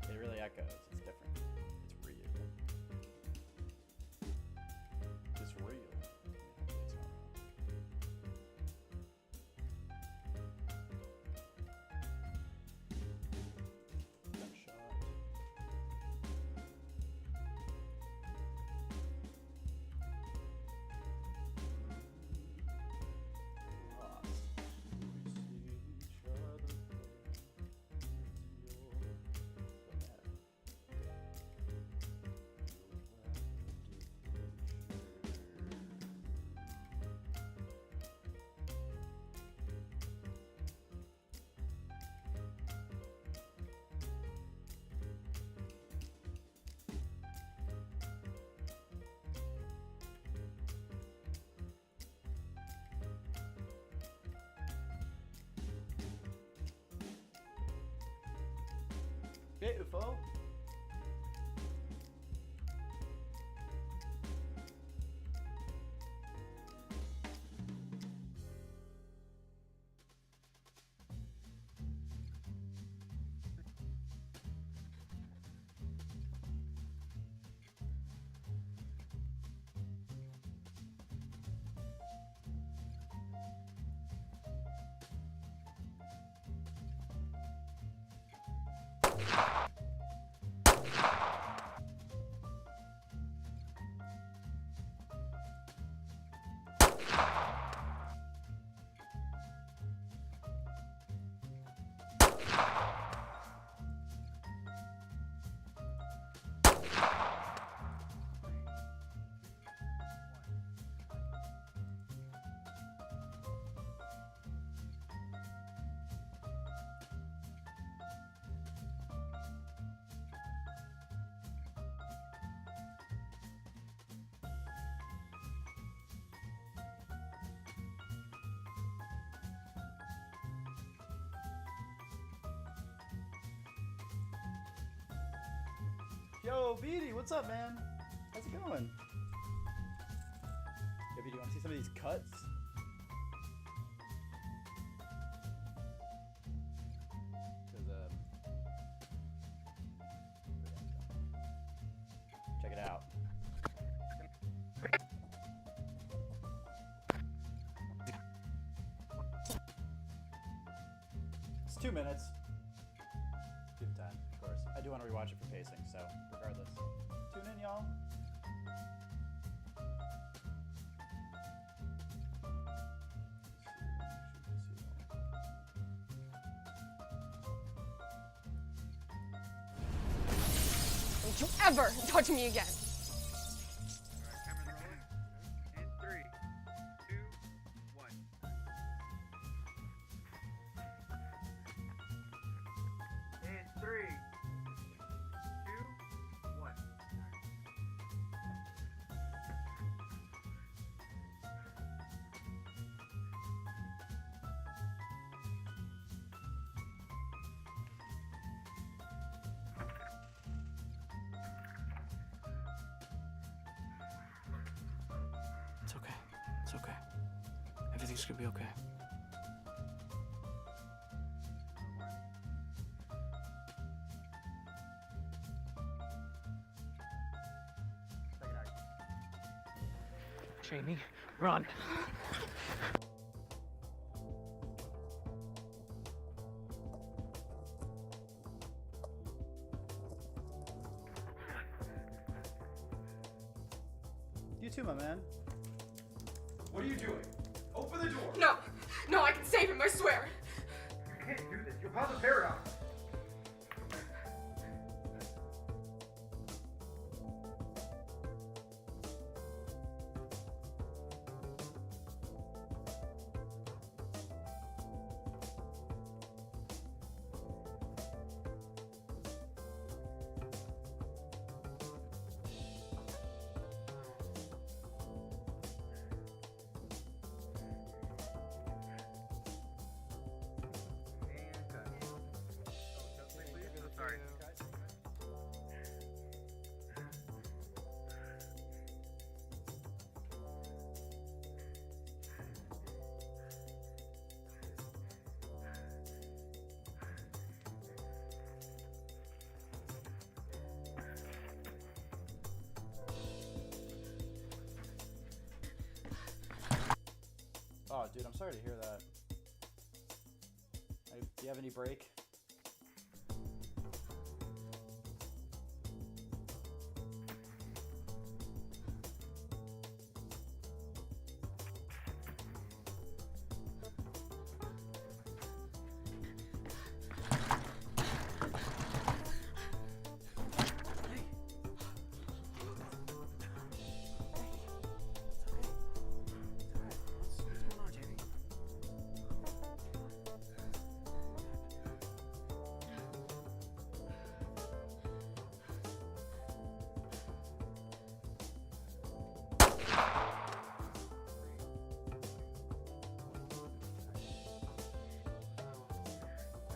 It really echoes. It's different. It's real. It's real. Hopefully it's not real. Gunshot. Lost. We see each other. It's your beautiful. Yo, Beatty, what's up, man? How's it going? Yo, Beatty, you want to see some of these cuts? Check it out. It's 2 minutes. Give it time, of course. I do want to rewatch it for pacing, so regardless. Tune in, y'all. Don't you ever touch me again. Alright, camera's rolling. In 3, 2, 1. In 3, 2, 1. It's okay. It's okay. Everything's gonna be okay. Second act. Jamie, run. You too, my man. What are you doing? Open the door! No, no, I can save him, I swear. You can't do this. You'll cause a paradox. And cut. Oh, no, please. Sorry. Cut. Oh, dude, I'm sorry to hear that. Do you have any break?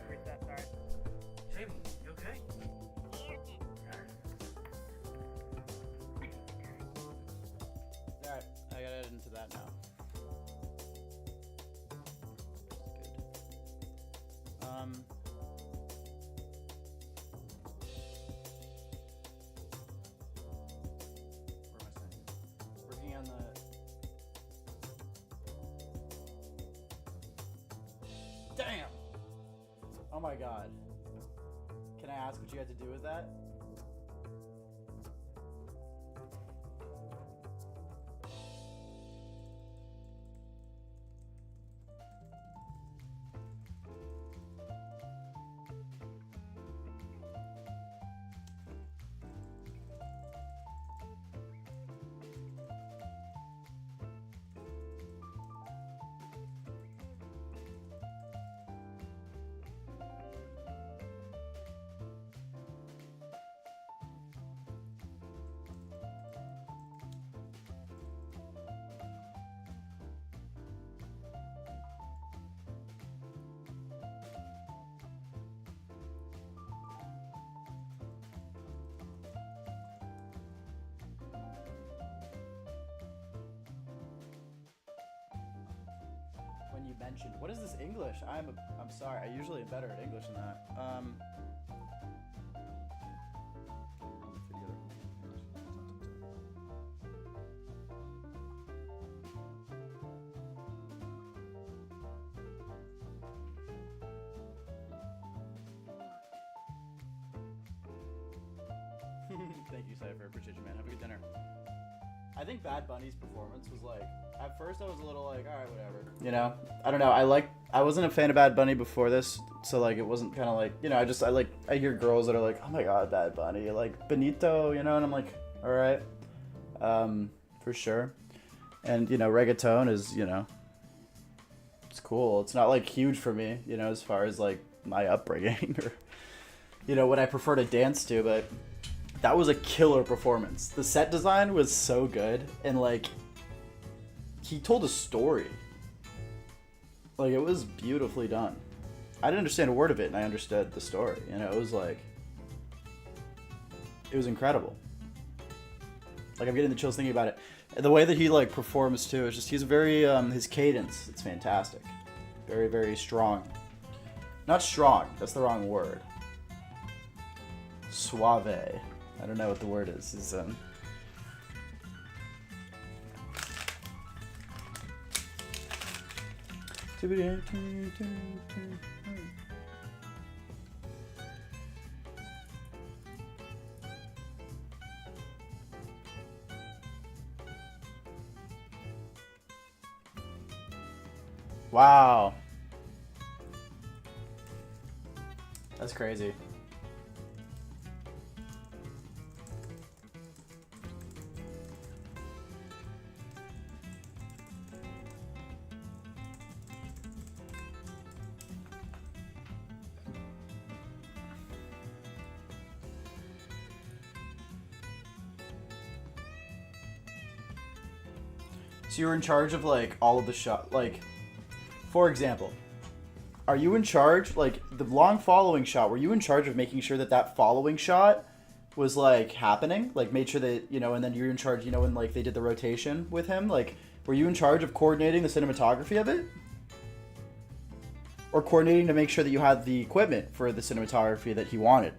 Reset, sorry. Jamie, you okay? Alright, I gotta edit into that now. That's good. Where am I saying? Working on the... Damn! Oh my god. Can I ask what you had to do with that? mentioned. What is this English? I'm sorry. I usually am better at English than that. Thank you, Cypher. Appreciate you, man. Have a good dinner. I think Bad Bunny's performance was like, at first I was a little like, all right, whatever. You know, I don't know. I wasn't a fan of Bad Bunny before this, so like it wasn't kind of like, you know, I hear girls that are like, oh my god, Bad Bunny, like Benito, you know, and I'm like, all right, for sure. And you know, reggaeton is, you know, it's cool. It's not like huge for me, you know, as far as like my upbringing or, you know, what I prefer to dance to, but that was a killer performance. The set design was so good, and like he told a story. Like it was beautifully done. I didn't understand a word of it, and I understood the story. You know, it was like, it was incredible. Like I'm getting the chills thinking about it. And the way that he like performs too, it's just he's very his cadence. It's fantastic. Very, very strong. Not strong. That's the wrong word. Suave. I don't know what the word is. Is Wow. That's crazy. So you're in charge of like all of the shot, like, for example, are you in charge, like the long following shot, were you in charge of making sure that that following shot was like happening, like made sure that, you know, and then you're in charge, you know, when like they did the rotation with him, like were you in charge of coordinating the cinematography of it, or coordinating to make sure that you had the equipment for the cinematography that he wanted?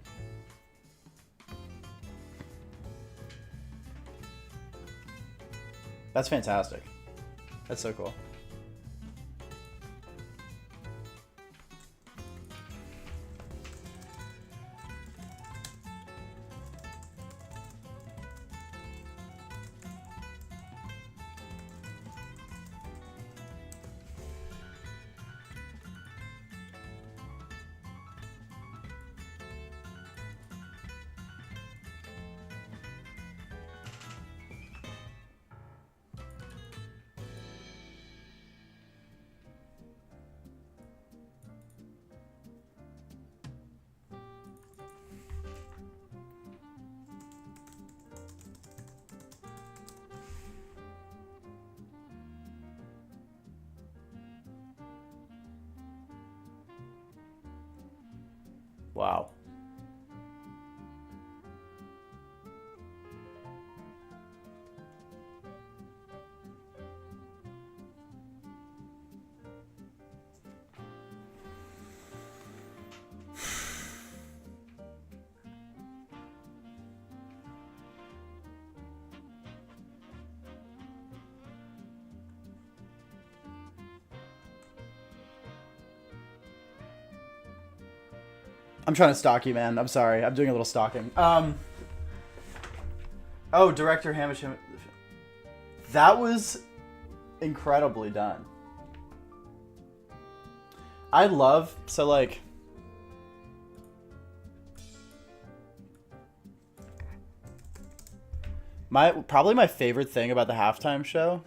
That's fantastic. That's so cool. Wow. I'm trying to stalk you, man. I'm sorry. I'm doing a little stalking. Oh, director Hamish. That was incredibly done. I love, so like, probably my favorite thing about the halftime show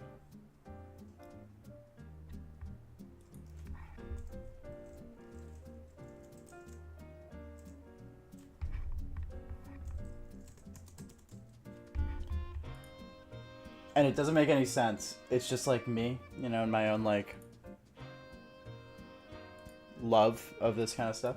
and it doesn't make any sense. It's just like me, you know, and my own like love of this kind of stuff.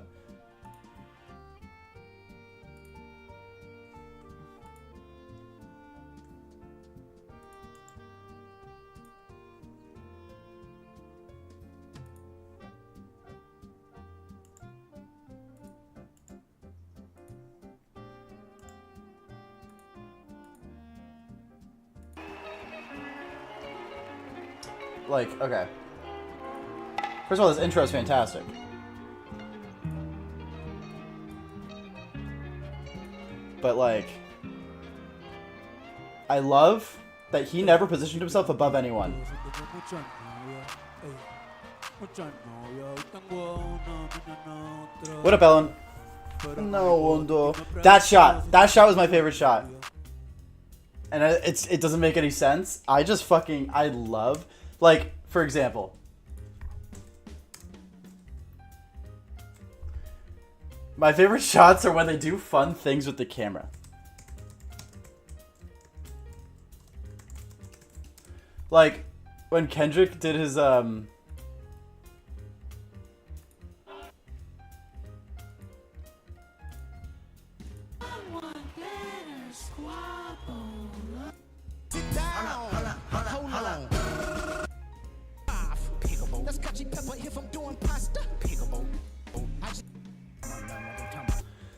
like, okay. First of all, this intro is fantastic. But, like, I love that he never positioned himself above anyone. What up, Ellen? No, Ondo. That shot was my favorite shot. And it doesn't make any sense. I love, like, for example. My favorite shots are when they do fun things with the camera. Like, when Kendrick did his,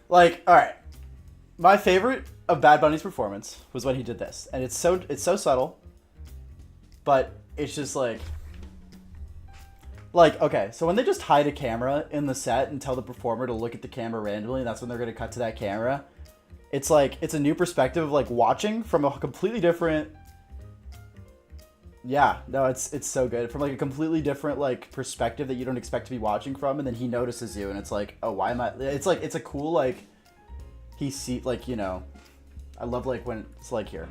like, alright. My favorite of Bad Bunny's performance was when he did this. And it's so subtle. But it's just like, okay, so when they just hide a camera in the set and tell the performer to look at the camera randomly, and that's when they're going to cut to that camera, it's like, it's a new perspective of, like, watching from a completely different, yeah, no, it's so good. From, like, a completely different, like, perspective that you don't expect to be watching from, and then he notices you, and it's like, oh, why am I, it's like, it's a cool, like, he see, like, you know, I love, like, when it's like here.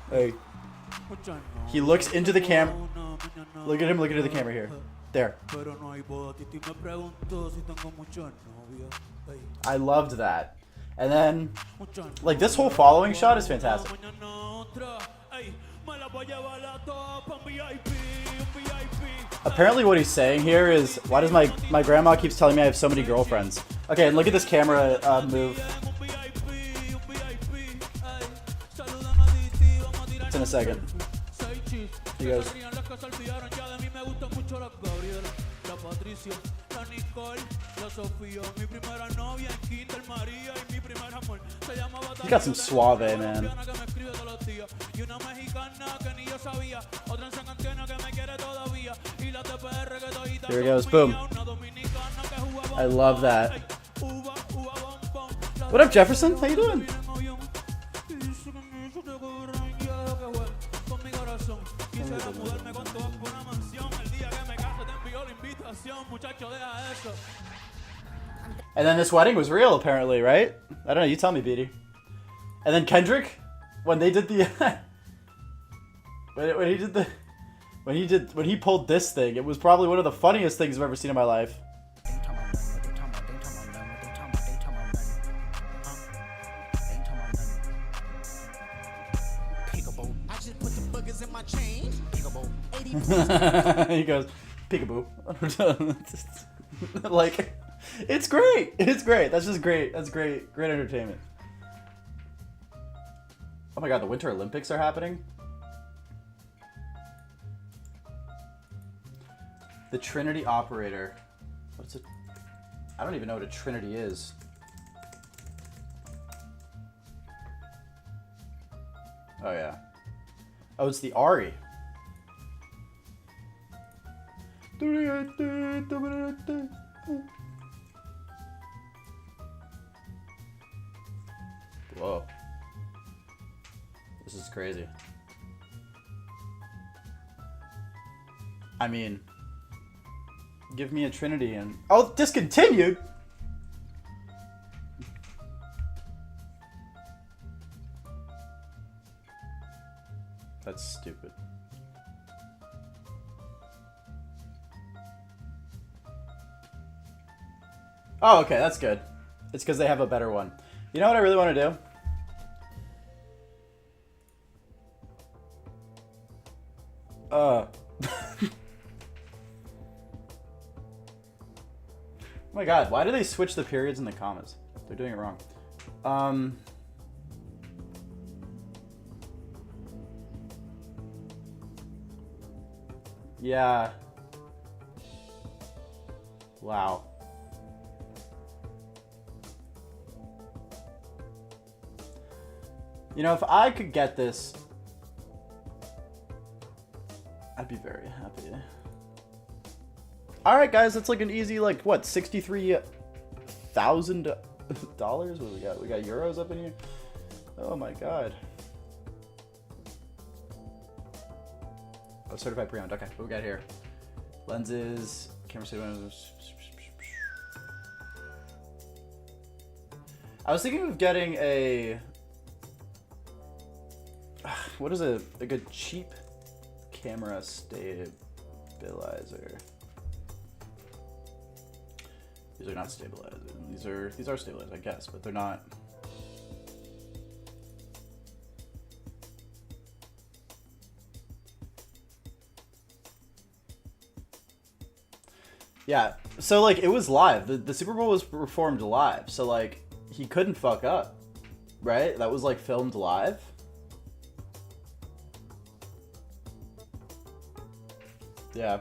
Hey. He looks into the camera. Look at him looking into the camera here. There. I loved that. And then, like, this whole following shot is fantastic. Apparently what he's saying here is, why does my grandma keeps telling me I have so many girlfriends? Okay, and look at this camera move. In a second. He goes. He's got some suave, man. Here he goes. Boom. I love that. What up, Jefferson? How you doing? And then this wedding was real, apparently, right? I don't know. You tell me, Beatty. And then Kendrick, when they did the when he pulled this thing, it was probably one of the funniest things I've ever seen in my life. He goes, peekaboo. Like, it's great. It's great. That's just great. That's great. Great entertainment. Oh my god, the Winter Olympics are happening? The Trinity Operator. What's it? I don't even know what a Trinity is. Oh yeah. Oh, it's the Ari. Whoa. This is crazy. I mean, give me a Trinity and... Oh, discontinued? That's stupid. Oh, okay, that's good. It's because they have a better one. You know what I really want to do? Oh my god, why do they switch the periods and the commas? They're doing it wrong. Yeah. Wow. You know, if I could get this, I'd be very happy. All right, guys, that's like an easy, like, what, $63,000? What do we got? We got euros up in here? Oh my god. Oh, certified pre-owned. Okay, what we got here? Lenses, camera settings. I was thinking of getting a... What is a good cheap camera stabilizer? These are not stabilizers. These are stabilizers, I guess, but they're not. Yeah, so like it was live. The Super Bowl was performed live, so like he couldn't fuck up, right? That was like filmed live. Yeah.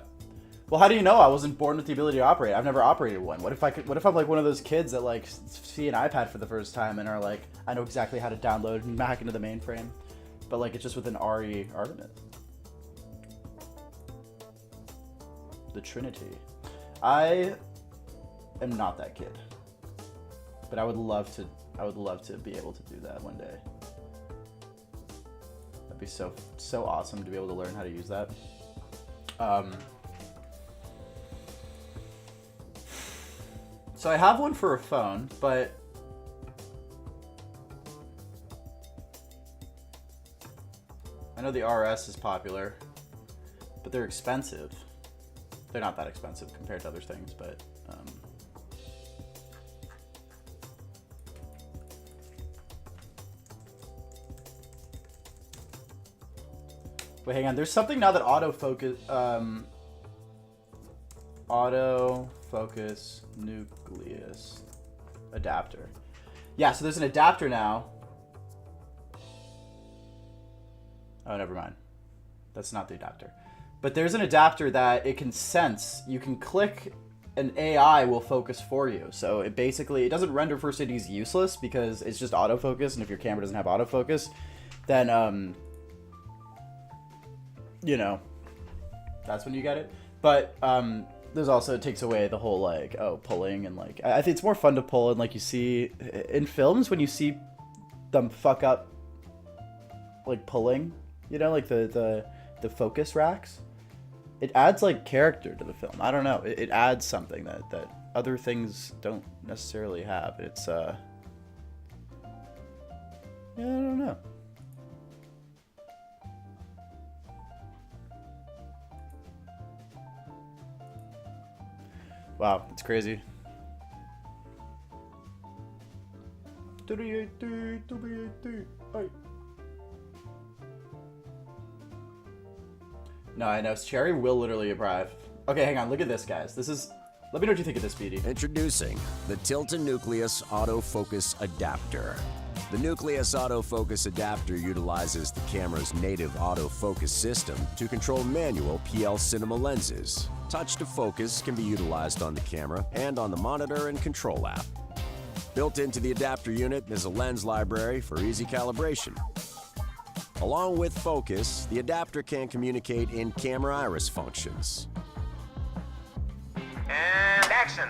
Well, how do you know I wasn't born with the ability to operate? I've never operated one. What if I'm like one of those kids that like see an iPad for the first time and are like, I know exactly how to download and hack into the mainframe, but like it's just with an RE argument. The Trinity. I am not that kid, but I would love to be able to do that one day. That'd be so awesome to be able to learn how to use that. So I have one for a phone, but I know the RS is popular, but they're expensive. They're not that expensive compared to other things, but wait, hang on. There's something now that autofocus nucleus adapter. Yeah, so there's an adapter now. Oh, never mind. That's not the adapter. But there's an adapter that it can sense. You can click, and AI will focus for you. So it basically, it doesn't render First AD's useless because it's just autofocus, and if your camera doesn't have autofocus, then you know, that's when you get it. But there's also, it takes away the whole like, oh, pulling, and like I think it's more fun to pull, and like you see in films when you see them fuck up like pulling, you know, like the focus racks, it adds like character to the film. I don't know, it adds something that other things don't necessarily have. It's yeah, I don't know. Wow, it's crazy. No, I know. Cherry will literally arrive. Okay, hang on. Look at this, guys. This is... Let me know what you think of this, Speedy. Introducing the Tilt-A-Nucleus Autofocus Adapter. The Nucleus Autofocus Adapter utilizes the camera's native autofocus system to control manual PL cinema lenses. Touch to focus can be utilized on the camera and on the monitor and control app. Built into the adapter unit is a lens library for easy calibration. Along with focus, the adapter can communicate in camera iris functions. And action.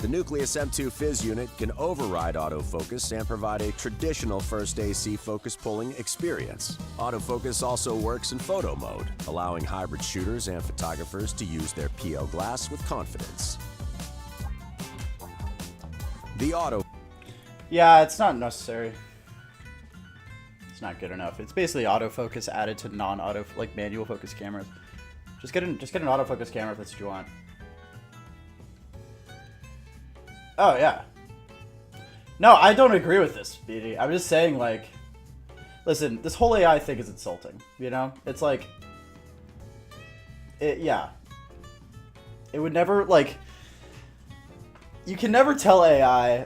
The Nucleus M2 Fizz unit can override autofocus and provide a traditional first AC focus pulling experience. Autofocus also works in photo mode, allowing hybrid shooters and photographers to use their PL glass with confidence. The auto... Yeah, it's not necessary. It's not good enough. It's basically autofocus added to non-auto, like manual focus cameras. Just get an autofocus camera if that's what you want. Oh, yeah. No, I don't agree with this, BD. I'm just saying, like, listen, this whole AI thing is insulting, you know? It's like, yeah. It would never, like, you can never tell AI,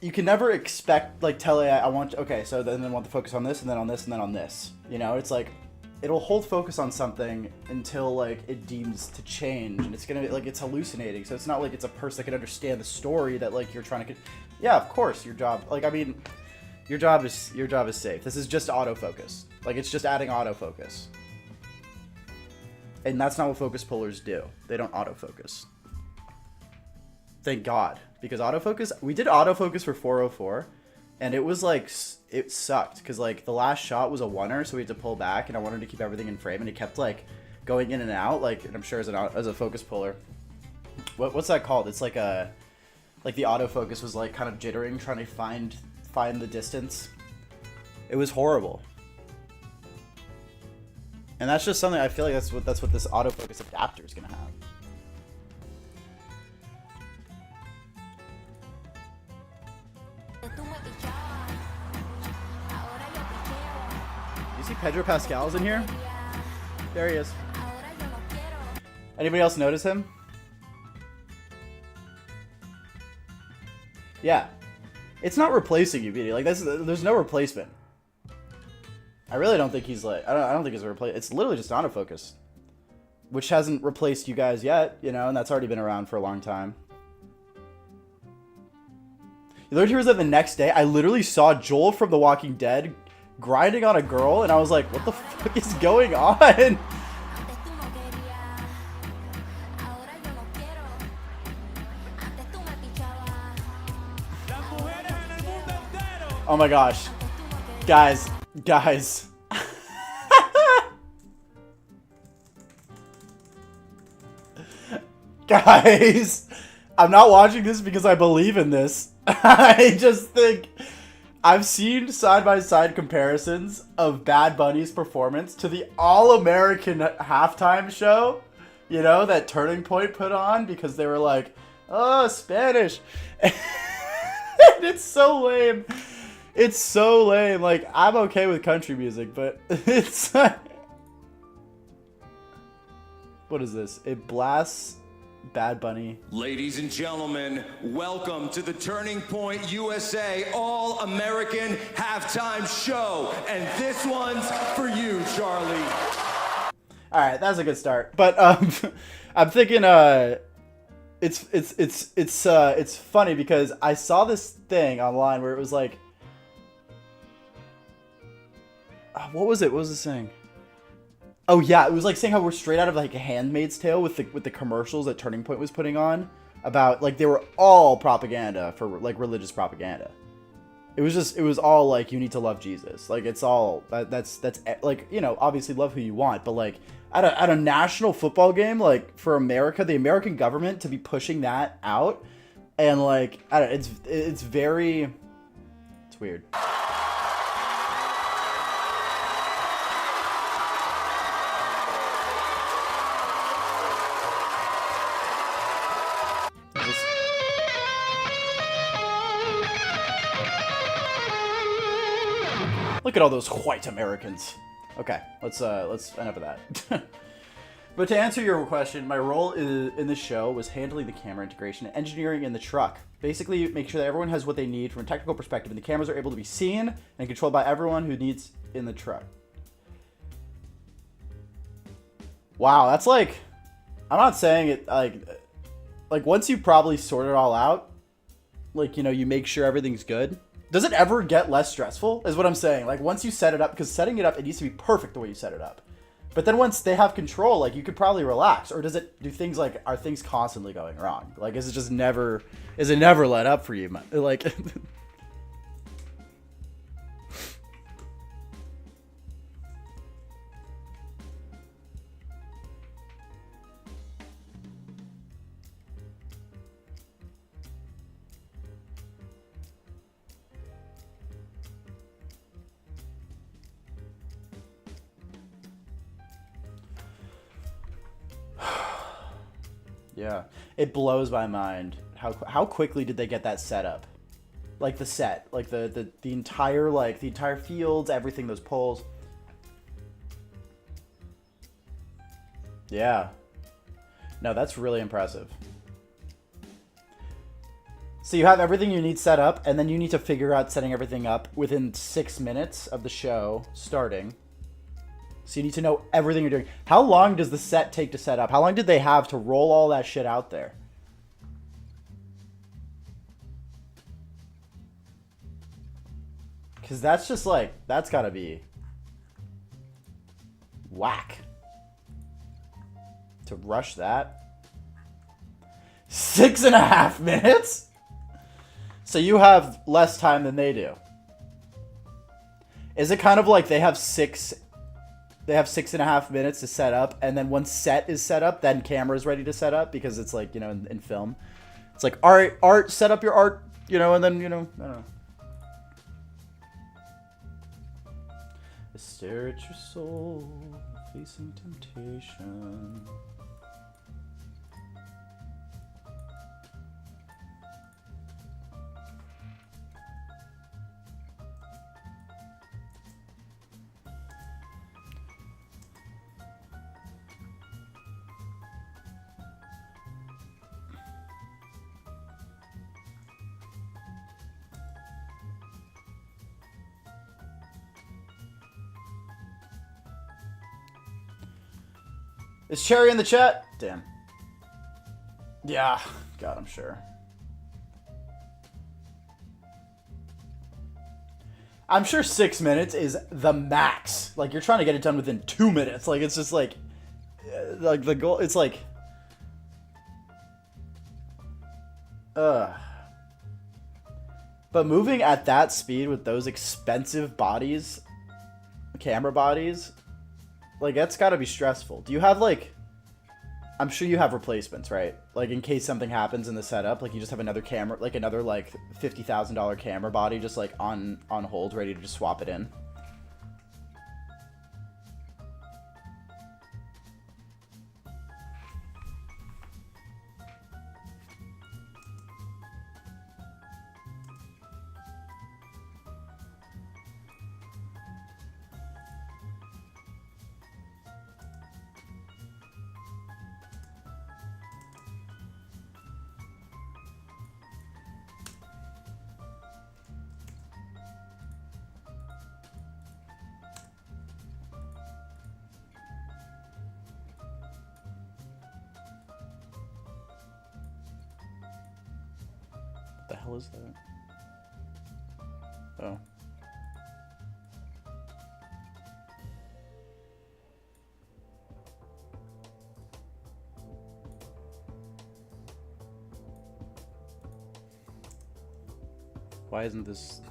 you can never expect, like, tell AI, I want, okay, so then I want to focus on this, and then on this, and then on this. You know, it's like, it'll hold focus on something until, like, it deems to change, and it's gonna be, like, it's hallucinating, so it's not like it's a person that can understand the story that, like, you're trying to, yeah, of course, your job, like, I mean, your job is safe. This is just autofocus. Like, it's just adding autofocus. And that's not what focus pullers do. They don't autofocus. Thank God. Because autofocus, we did autofocus for 404, and it was like, it sucked. Because, like, the last shot was a oneer, so we had to pull back, and I wanted to keep everything in frame, and it kept, like, going in and out, like, and I'm sure as a focus puller. What's that called? It's like a, like, the autofocus was, like, kind of jittering, trying to find the distance. It was horrible. And that's just something I feel like that's what this autofocus adapter is gonna have. You see Pedro Pascal's in here? There he is. Anybody else notice him? Yeah. It's not replacing you, BD. Like, there's no replacement. I really don't think he's like, I don't think it's a replace. It's literally just autofocus, which hasn't replaced you guys yet, you know, and that's already been around for a long time. You learned he was that the next day. I literally saw Joel from The Walking Dead grinding on a girl, and I was like, what the fuck is going on? Oh my gosh. Guys. Guys, I'm not watching this because I believe in this. I just think I've seen side-by-side comparisons of Bad Bunny's performance to the All-American halftime show, you know, that Turning Point put on because they were like, oh, Spanish. And it's so lame. It's so lame. Like, I'm okay with country music, but it's like... What is this? It blasts Bad Bunny. Ladies and gentlemen, welcome to the Turning Point USA All-American Halftime Show. And this one's for you, Charlie. Alright, that's a good start. But I'm thinking it's funny because I saw this thing online where it was like, what was it? What was it saying? Oh yeah, it was like saying how we're straight out of like a Handmaid's Tale with the commercials that Turning Point was putting on about, like, they were all propaganda for like religious propaganda. It was all like, you need to love Jesus. Like, it's all that's like, you know, obviously love who you want, but like at a national football game, like for America, the American government to be pushing that out, and like, I don't know, it's very, it's weird. Look at all those white Americans. Okay, let's enough of that. But to answer your question, my role in this show was handling the camera integration and engineering in the truck. Basically, make sure that everyone has what they need from a technical perspective, and the cameras are able to be seen and controlled by everyone who needs in the truck. Wow, that's like, I'm not saying it like once you probably sort it all out, like, you know, you make sure everything's good. Does it ever get less stressful, is what I'm saying. Like, once you set it up, because setting it up, it needs to be perfect the way you set it up. But then once they have control, like, you could probably relax. Or does it do things like, are things constantly going wrong? Like, is it never let up for you? Like, yeah, it blows my mind how quickly did they get that set up, like the set, like the entire fields, everything, those poles. Yeah, no, that's really impressive. So you have everything you need set up, and then you need to figure out setting everything up within 6 minutes of the show starting. So you need to know everything you're doing. How long does the set take to set up? How long did they have to roll all that shit out there? Because that's just like, that's gotta be whack. To rush that. 6.5 minutes? So you have less time than they do. Is it kind of like they have 6.5 minutes to set up, and then once set is set up, then camera's ready to set up? Because it's like, you know, in film. It's like, all right, art, set up your art, you know, and then, you know, I don't know. I stare at your soul, facing temptation. Is Cherry in the chat? Damn. Yeah. God, I'm sure. I'm sure 6 minutes is the max. Like, you're trying to get it done within 2 minutes. Like, it's just like the goal. It's like, But moving at that speed with those expensive bodies, camera bodies, like, that's got to be stressful. Do you have, like, I'm sure you have replacements, right? Like, in case something happens in the setup, like, you just have another camera, like, another, like, $50,000 camera body just, like, on hold, ready to just swap it in. What the hell is that? Oh. Why isn't this...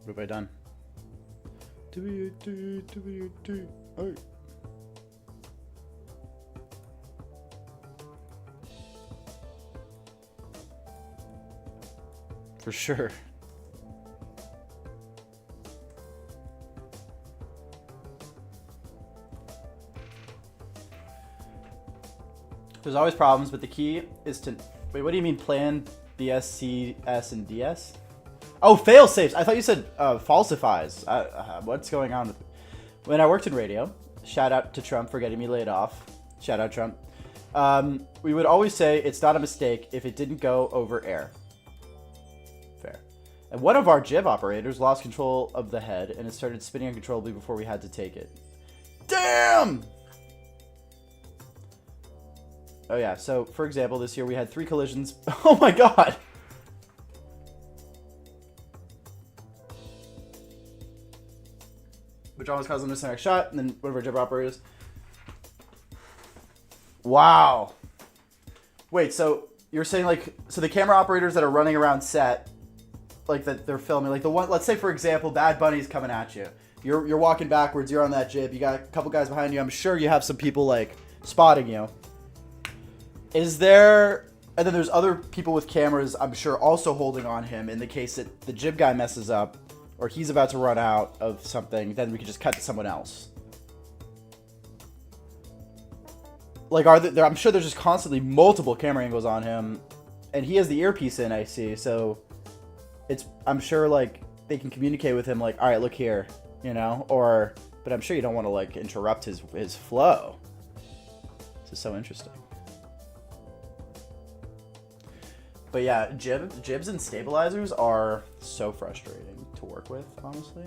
What have I done? Oh. For sure. There's always problems, but the key is to... Wait, what do you mean plan BS, CS, and DS? Oh, fail safes. I thought you said falsifies. What's going on with... When I worked in radio, shout out to Trump for getting me laid off. Shout out Trump. We would always say it's not a mistake if it didn't go over air. Fair. And one of our jib operators lost control of the head and it started spinning uncontrollably before we had to take it. Damn! Oh yeah, so for example, this year we had 3 collisions. Oh my god! Which almost caused them to miss the next shot, and then one of our jib operators. Wow. Wait, so you're saying, like, so the camera operators that are running around set, like, that they're filming, like the one, let's say for example, Bad Bunny's coming at you. You're walking backwards, you're on that jib, you got a couple guys behind you, I'm sure you have some people, like, spotting you. Is there, and then there's other people with cameras, I'm sure, also holding on him in the case that the jib guy messes up, or he's about to run out of something, then we could just cut to someone else. Like, are there, I'm sure there's just constantly multiple camera angles on him, and he has the earpiece in, I see, so it's, I'm sure, like, they can communicate with him, like, all right, look here, you know, or, but I'm sure you don't want to, like, interrupt his flow. This is so interesting. But yeah, jibs and stabilizers are so frustrating to work with, honestly.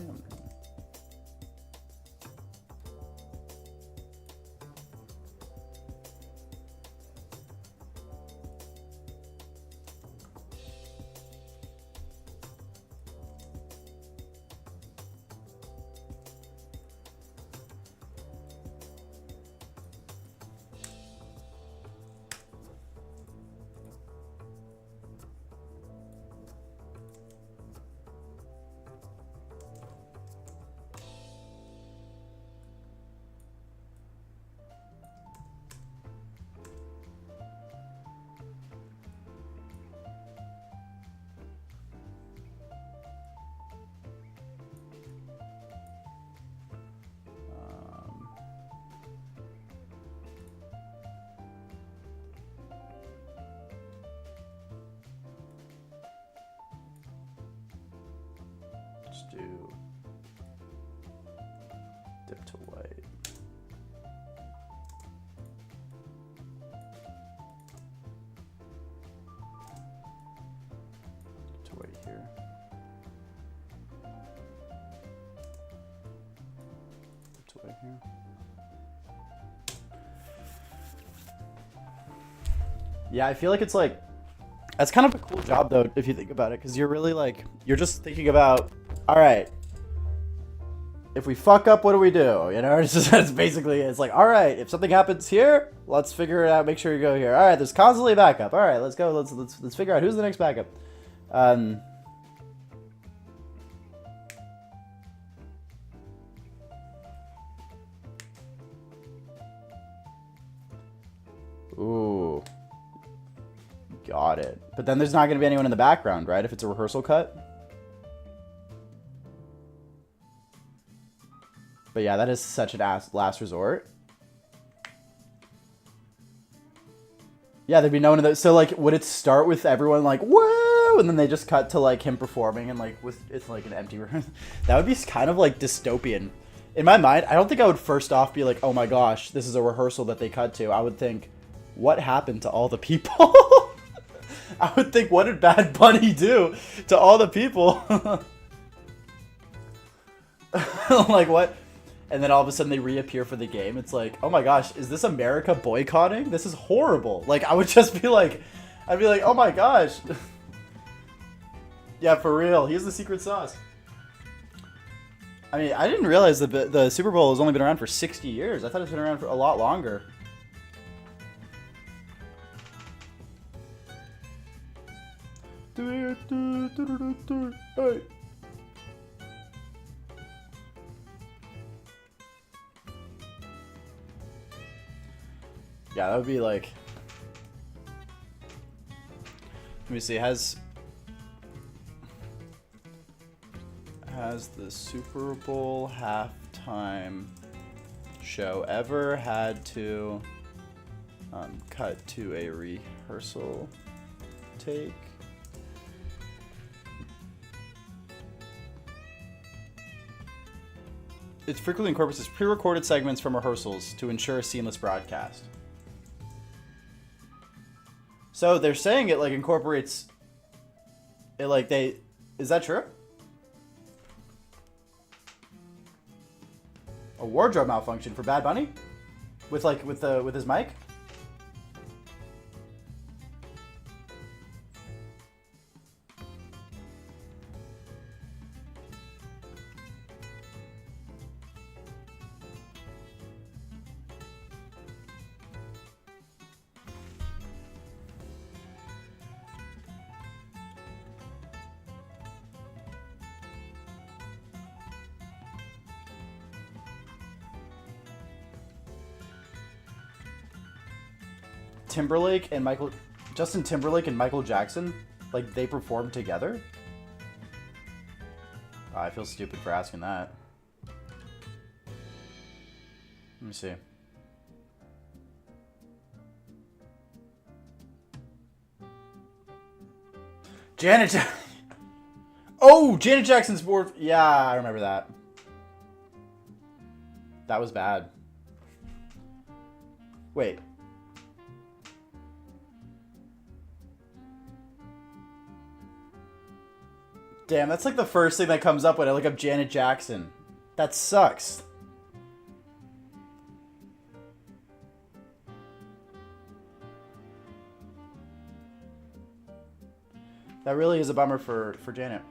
Let's do dip to white. Dip to white here. Dip to white here. Yeah, I feel like it's like, that's kind of a cool job though, if you think about it, because you're really like, you're just thinking about, all right, if we fuck up, what do we do? You know, it's just, it's basically, it's like, all right, if something happens here, let's figure it out, make sure you go here. All right, there's constantly a backup. All right, let's go, let's figure out who's the next backup. Ooh. Got it. But then there's not going to be anyone in the background, right? If it's a rehearsal cut. But yeah, that is such an last resort. Yeah, there'd be no one in the... So, like, would it start with everyone, like, whoa, and then they just cut to, like, him performing and, like, with it's, like, an empty room? That would be kind of, like, dystopian. In my mind, I don't think I would first off be like, oh my gosh, this is a rehearsal that they cut to. I would think, what happened to all the people? I would think, what did Bad Bunny do to all the people? Like, what? And then all of a sudden they reappear for the game. It's like, oh my gosh, is this America boycotting? This is horrible. Like, I would just be like, I'd be like, oh my gosh. Yeah, for real. Here's the secret sauce. I mean, I didn't realize that the Super Bowl has only been around for 60 years. I thought it's been around for a lot longer. Hey. Yeah, that would be like... Let me see, has the Super Bowl halftime show ever had to cut to a rehearsal take? It frequently incorporates pre-recorded segments from rehearsals to ensure a seamless broadcast. So they're saying it like incorporates it, like they... Is that true? A wardrobe malfunction for Bad Bunny? With his mic? Justin Timberlake and Michael Jackson, like, they performed together? Oh, I feel stupid for asking that. Let me see. Oh, Janet Jackson's board. Yeah, I remember that. That was bad. Wait. Damn, that's like the first thing that comes up when I look up Janet Jackson. That sucks. That really is a bummer for Janet.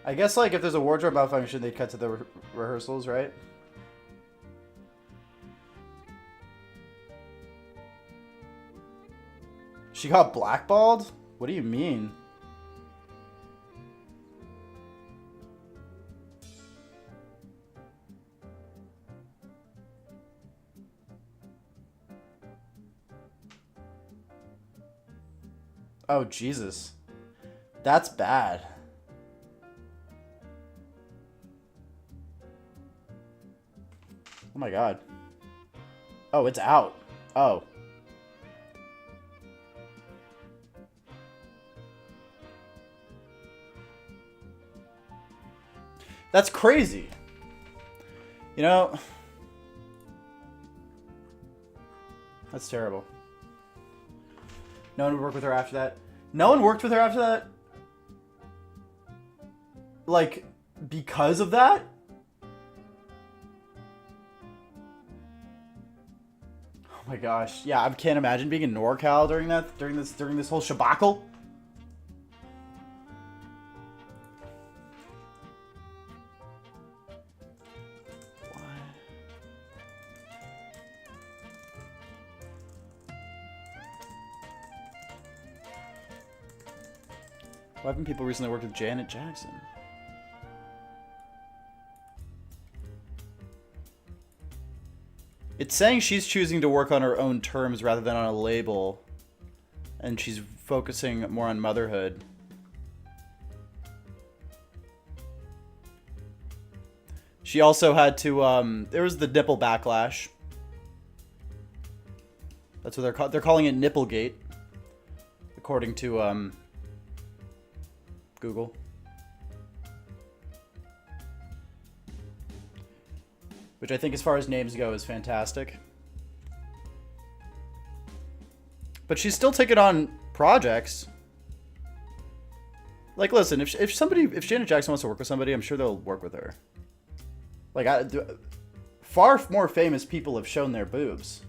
I guess, like, if there's a wardrobe malfunction, they'd cut to the rehearsals, right? She got blackballed? What do you mean? Oh, Jesus. That's bad. Oh my god. Oh, it's out. Oh. That's crazy. You know, that's terrible. No one would work with her after that. No one worked with her after that? Like, because of that? Oh my gosh. Yeah, I can't imagine being in NorCal during that, during this whole shabacle. Why haven't people recently worked with Janet Jackson? It's saying she's choosing to work on her own terms rather than on a label. And she's focusing more on motherhood. She also had to, there was the nipple backlash. That's what they're calling it, Nipplegate. According to, Google. Which I think, as far as names go, is fantastic. But she's still taking on projects. Like, listen, if Janet Jackson wants to work with somebody, I'm sure they'll work with her. Like, far more famous people have shown their boobs.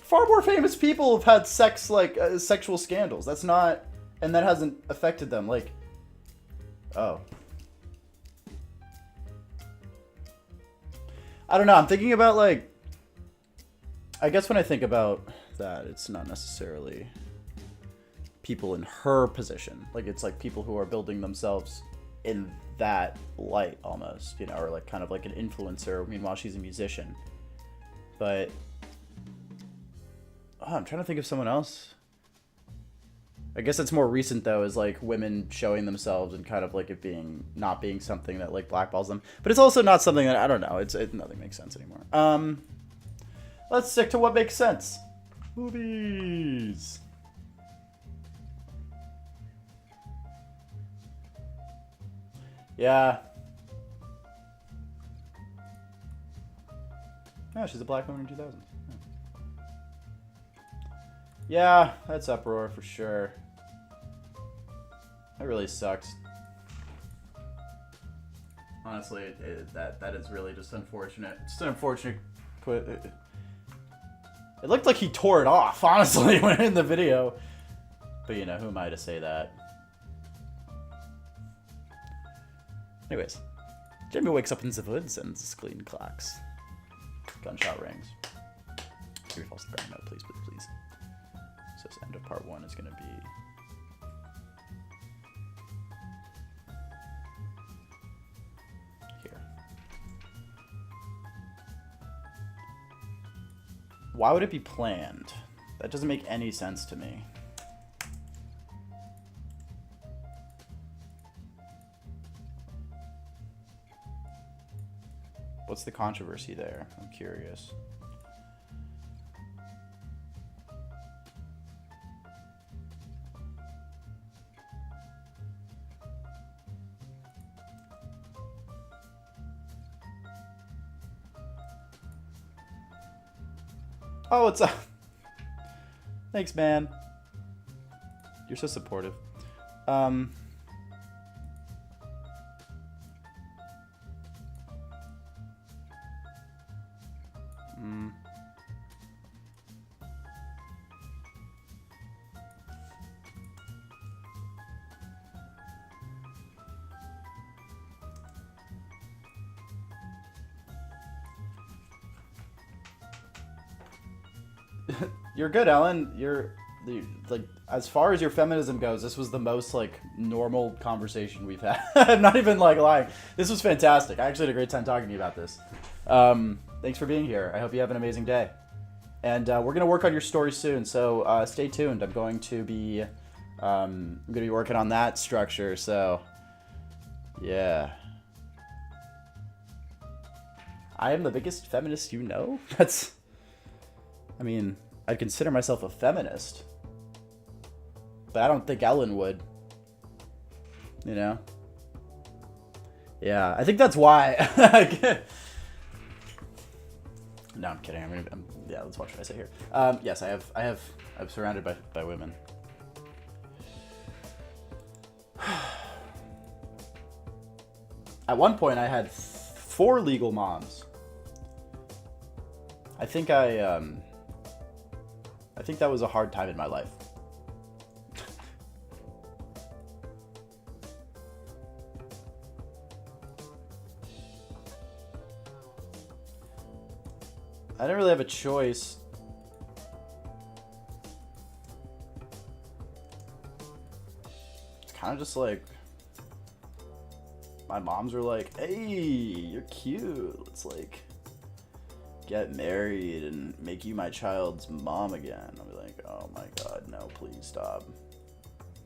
Far more famous people have had sexual scandals. That's not, and that hasn't affected them. Like, oh. I don't know. I'm thinking about, like, I guess when I think about that, it's not necessarily people in her position. Like, it's like people who are building themselves in that light almost, you know, or like kind of like an influencer. Meanwhile, she's a musician. But I'm trying to think of someone else. I guess it's more recent, though, is like women showing themselves and kind of like it being not being something that like blackballs them. But it's also not something that, I don't know, nothing makes sense anymore. Let's stick to what makes sense. Movies. Yeah. Yeah, she's a black woman in 2000. Yeah, that's uproar for sure. That really sucks. Honestly, that is really just unfortunate. Just an unfortunate put. It looked like he tore it off, honestly, when in the video. But you know, who am I to say that? Anyways, Jamie wakes up in the woods and the screen clacks. Gunshot rings. Here falls the ground. No, please, please, please. So this end of part 1 is going to be here. Why would it be planned? That doesn't make any sense to me. What's the controversy there? I'm curious. Oh, it's thanks, man. You're so supportive. You're good, Ellen. You're like, as far as your feminism goes, this was the most like normal conversation we've had. I'm not even like lying. This was fantastic. I actually had a great time talking to you about this. Thanks for being here. I hope you have an amazing day. And we're gonna work on your story soon, so stay tuned. I'm gonna be working on that structure. So yeah, I am the biggest feminist you know. That's, I mean, I'd consider myself a feminist, but I don't think Ellen would. You know? Yeah, I think that's why. No, I'm kidding. Yeah, let's watch what I say here. Yes, I'm surrounded by women. At one point, I had 4 legal moms. I think that was a hard time in my life. I didn't really have a choice. It's kind of just like, my moms were like, hey, you're cute. Let's like get married and make you my child's mom again. I'll be like, oh my god, no, please stop.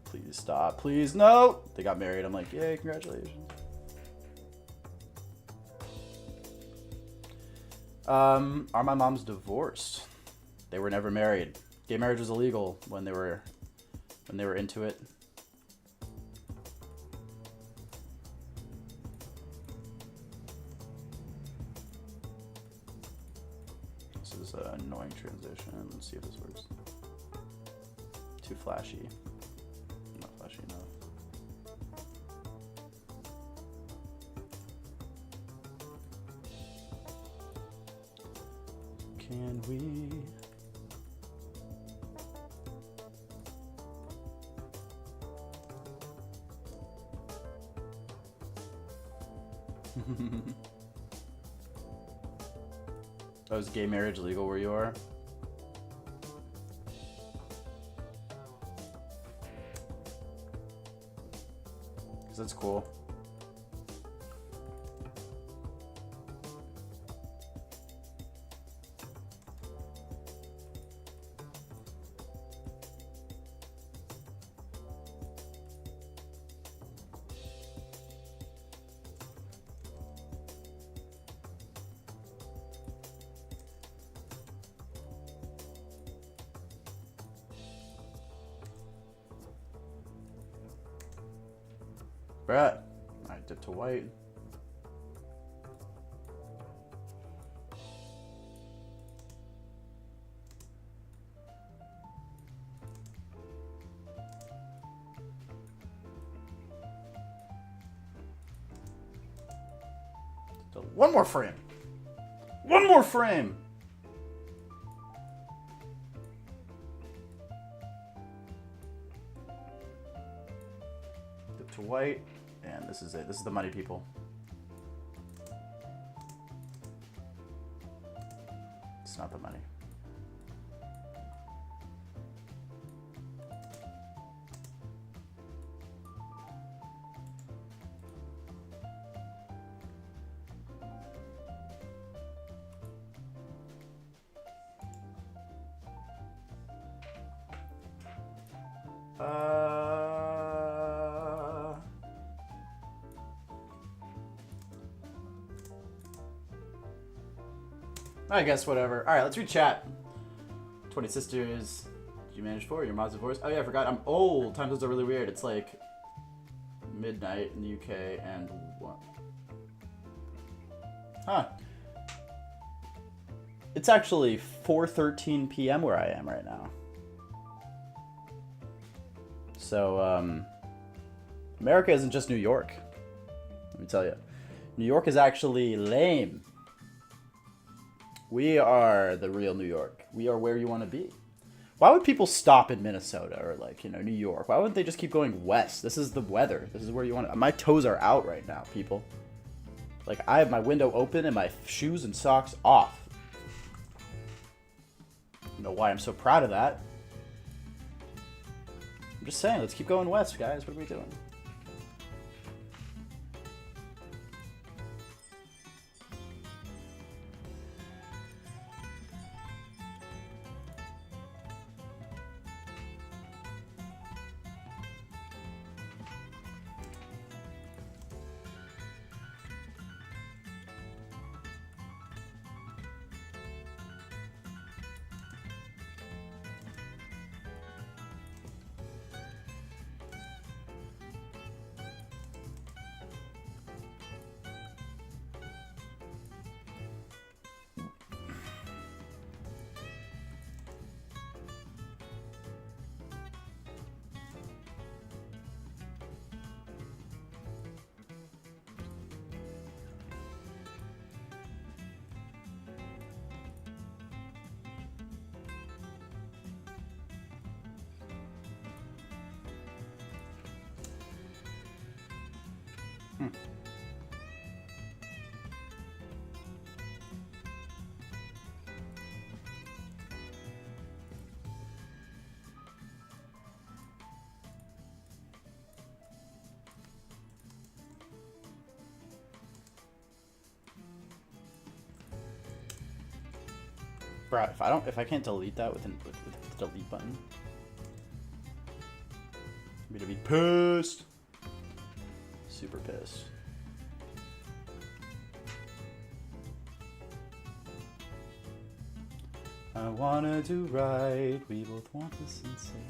Please stop. Please, no. They got married. I'm like, yay, congratulations. Are my moms divorced? They were never married. Gay marriage was illegal when they were into it. This is an annoying transition. Let's see if this works. Too flashy. Not flashy enough. Can we? Oh, is gay marriage legal where you are? Because that's cool. Brett, I dip to white. One more frame. One more frame. Dip to white. And this is it. This is the money people. It's not the money. I guess whatever. All right, let's read chat. 20 sisters. Did you manage 4? Your mom's divorced? Oh yeah, I forgot. I'm old. Time zones are really weird. It's like midnight in the UK and what? Huh. It's actually 4:13 p.m. where I am right now. So, America isn't just New York. Let me tell you. New York is actually lame. We are the real New York. We are where you want to be. Why would people stop in Minnesota or like, you know, New York? Why wouldn't they just keep going west? This is the weather. This is where you want to... My toes are out right now, people. Like, I have my window open and my shoes and socks off. I don't know why I'm so proud of that. I'm just saying, let's keep going west, guys. What are we doing? Bro, if I can't delete that with the delete button, I'm gonna be pissed. Super pissed. I wanna do right. We both want the sensation.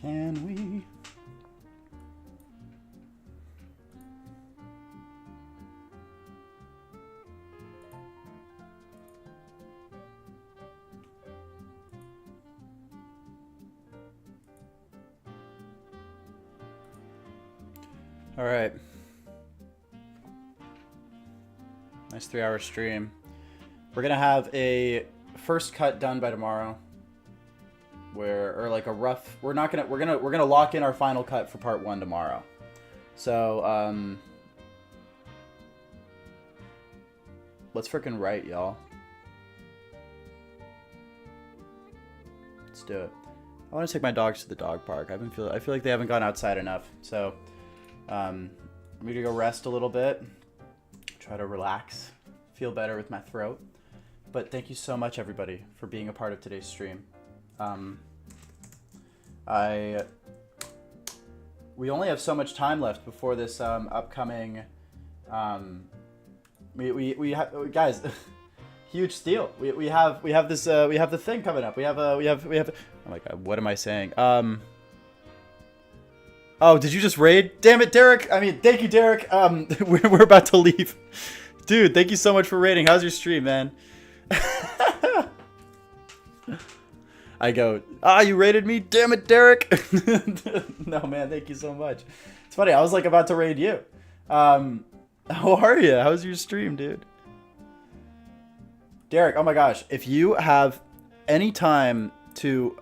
Can we? All right. Nice 3-hour stream. We're gonna have a first cut done by tomorrow. Or like a rough, we're gonna lock in our final cut for part 1 tomorrow. So let's freaking write, y'all. Let's do it. I want to take my dogs to the dog park. I feel like they haven't gone outside enough. So I'm gonna go rest a little bit, try to relax, feel better with my throat. But thank you so much, everybody, for being a part of today's stream. We only have so much time left before this upcoming. We have, guys, huge steal. We have this we have the thing coming up. We have. Oh my god, what am I saying? Oh, did you just raid? Damn it, Derek. I mean, thank you, Derek. We're about to leave, dude. Thank you so much for raiding. How's your stream, man? I go, you raided me? Damn it, Derek. No, man, thank you so much. It's funny, I was like about to raid you. How are you? How's your stream, dude? Derek, oh my gosh, if you have any time to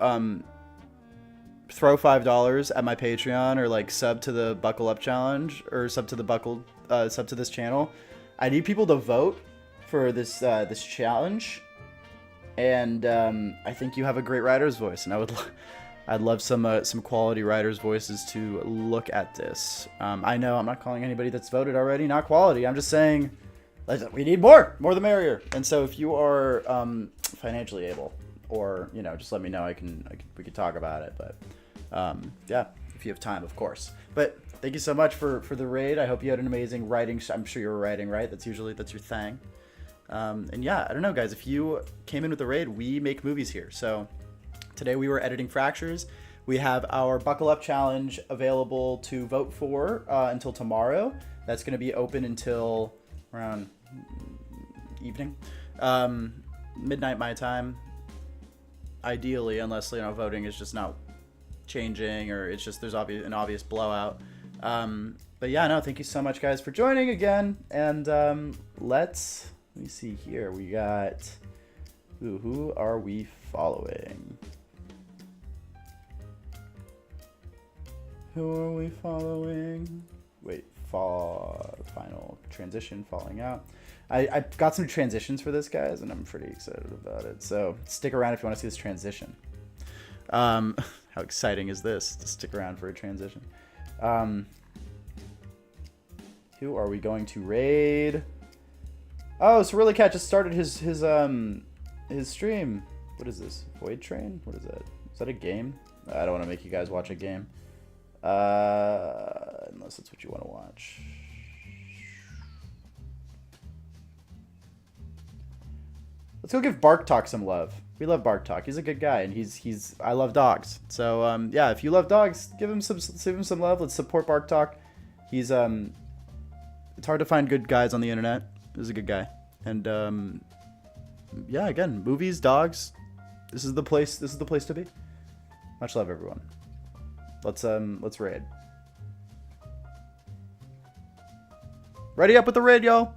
throw $5 at my Patreon or like sub to the Buckle Up Challenge or sub to this channel, I need people to vote for this challenge. and I think you have a great writer's voice, and I'd love some quality writers' voices to look at this. I know I'm not calling anybody that's voted already not quality. I'm just saying we need more the merrier. And so if you are financially able, or just let me know. We could talk about it. But yeah, if you have time, of course. But thank you so much for the raid. I hope you had an amazing writing. I'm sure you were writing, right? That's your thing. And yeah, I don't know, guys. If you came in with the raid, we make movies here. So today we were editing Fractures. We have our Buckle Up Challenge available to vote for until tomorrow. That's going to be open until around evening, midnight my time. Ideally, unless voting is just not changing, or it's just there's an obvious blowout. But yeah, no, thank you so much, guys, for joining again. And let me see here. We got who are we following? Who are we following? Wait, final transition falling out. I got some transitions for this, guys, and I'm pretty excited about it. So stick around if you want to see this transition. How exciting is this to stick around for a transition? Who are we going to raid? Oh, so Really Cat just started his stream. What is this? Void Train? What is that? Is that a game? I don't want to make you guys watch a game. Unless that's what you want to watch. Let's go give Bark Talk some love. We love Bark Talk. He's a good guy, and he's I love dogs. So yeah, if you love dogs, give him some love. Let's support Bark Talk. He's it's hard to find good guys on the internet. He's a good guy. And yeah, again, movies, dogs. This is the place to be. Much love, everyone. Let's raid. Ready up with the raid, y'all.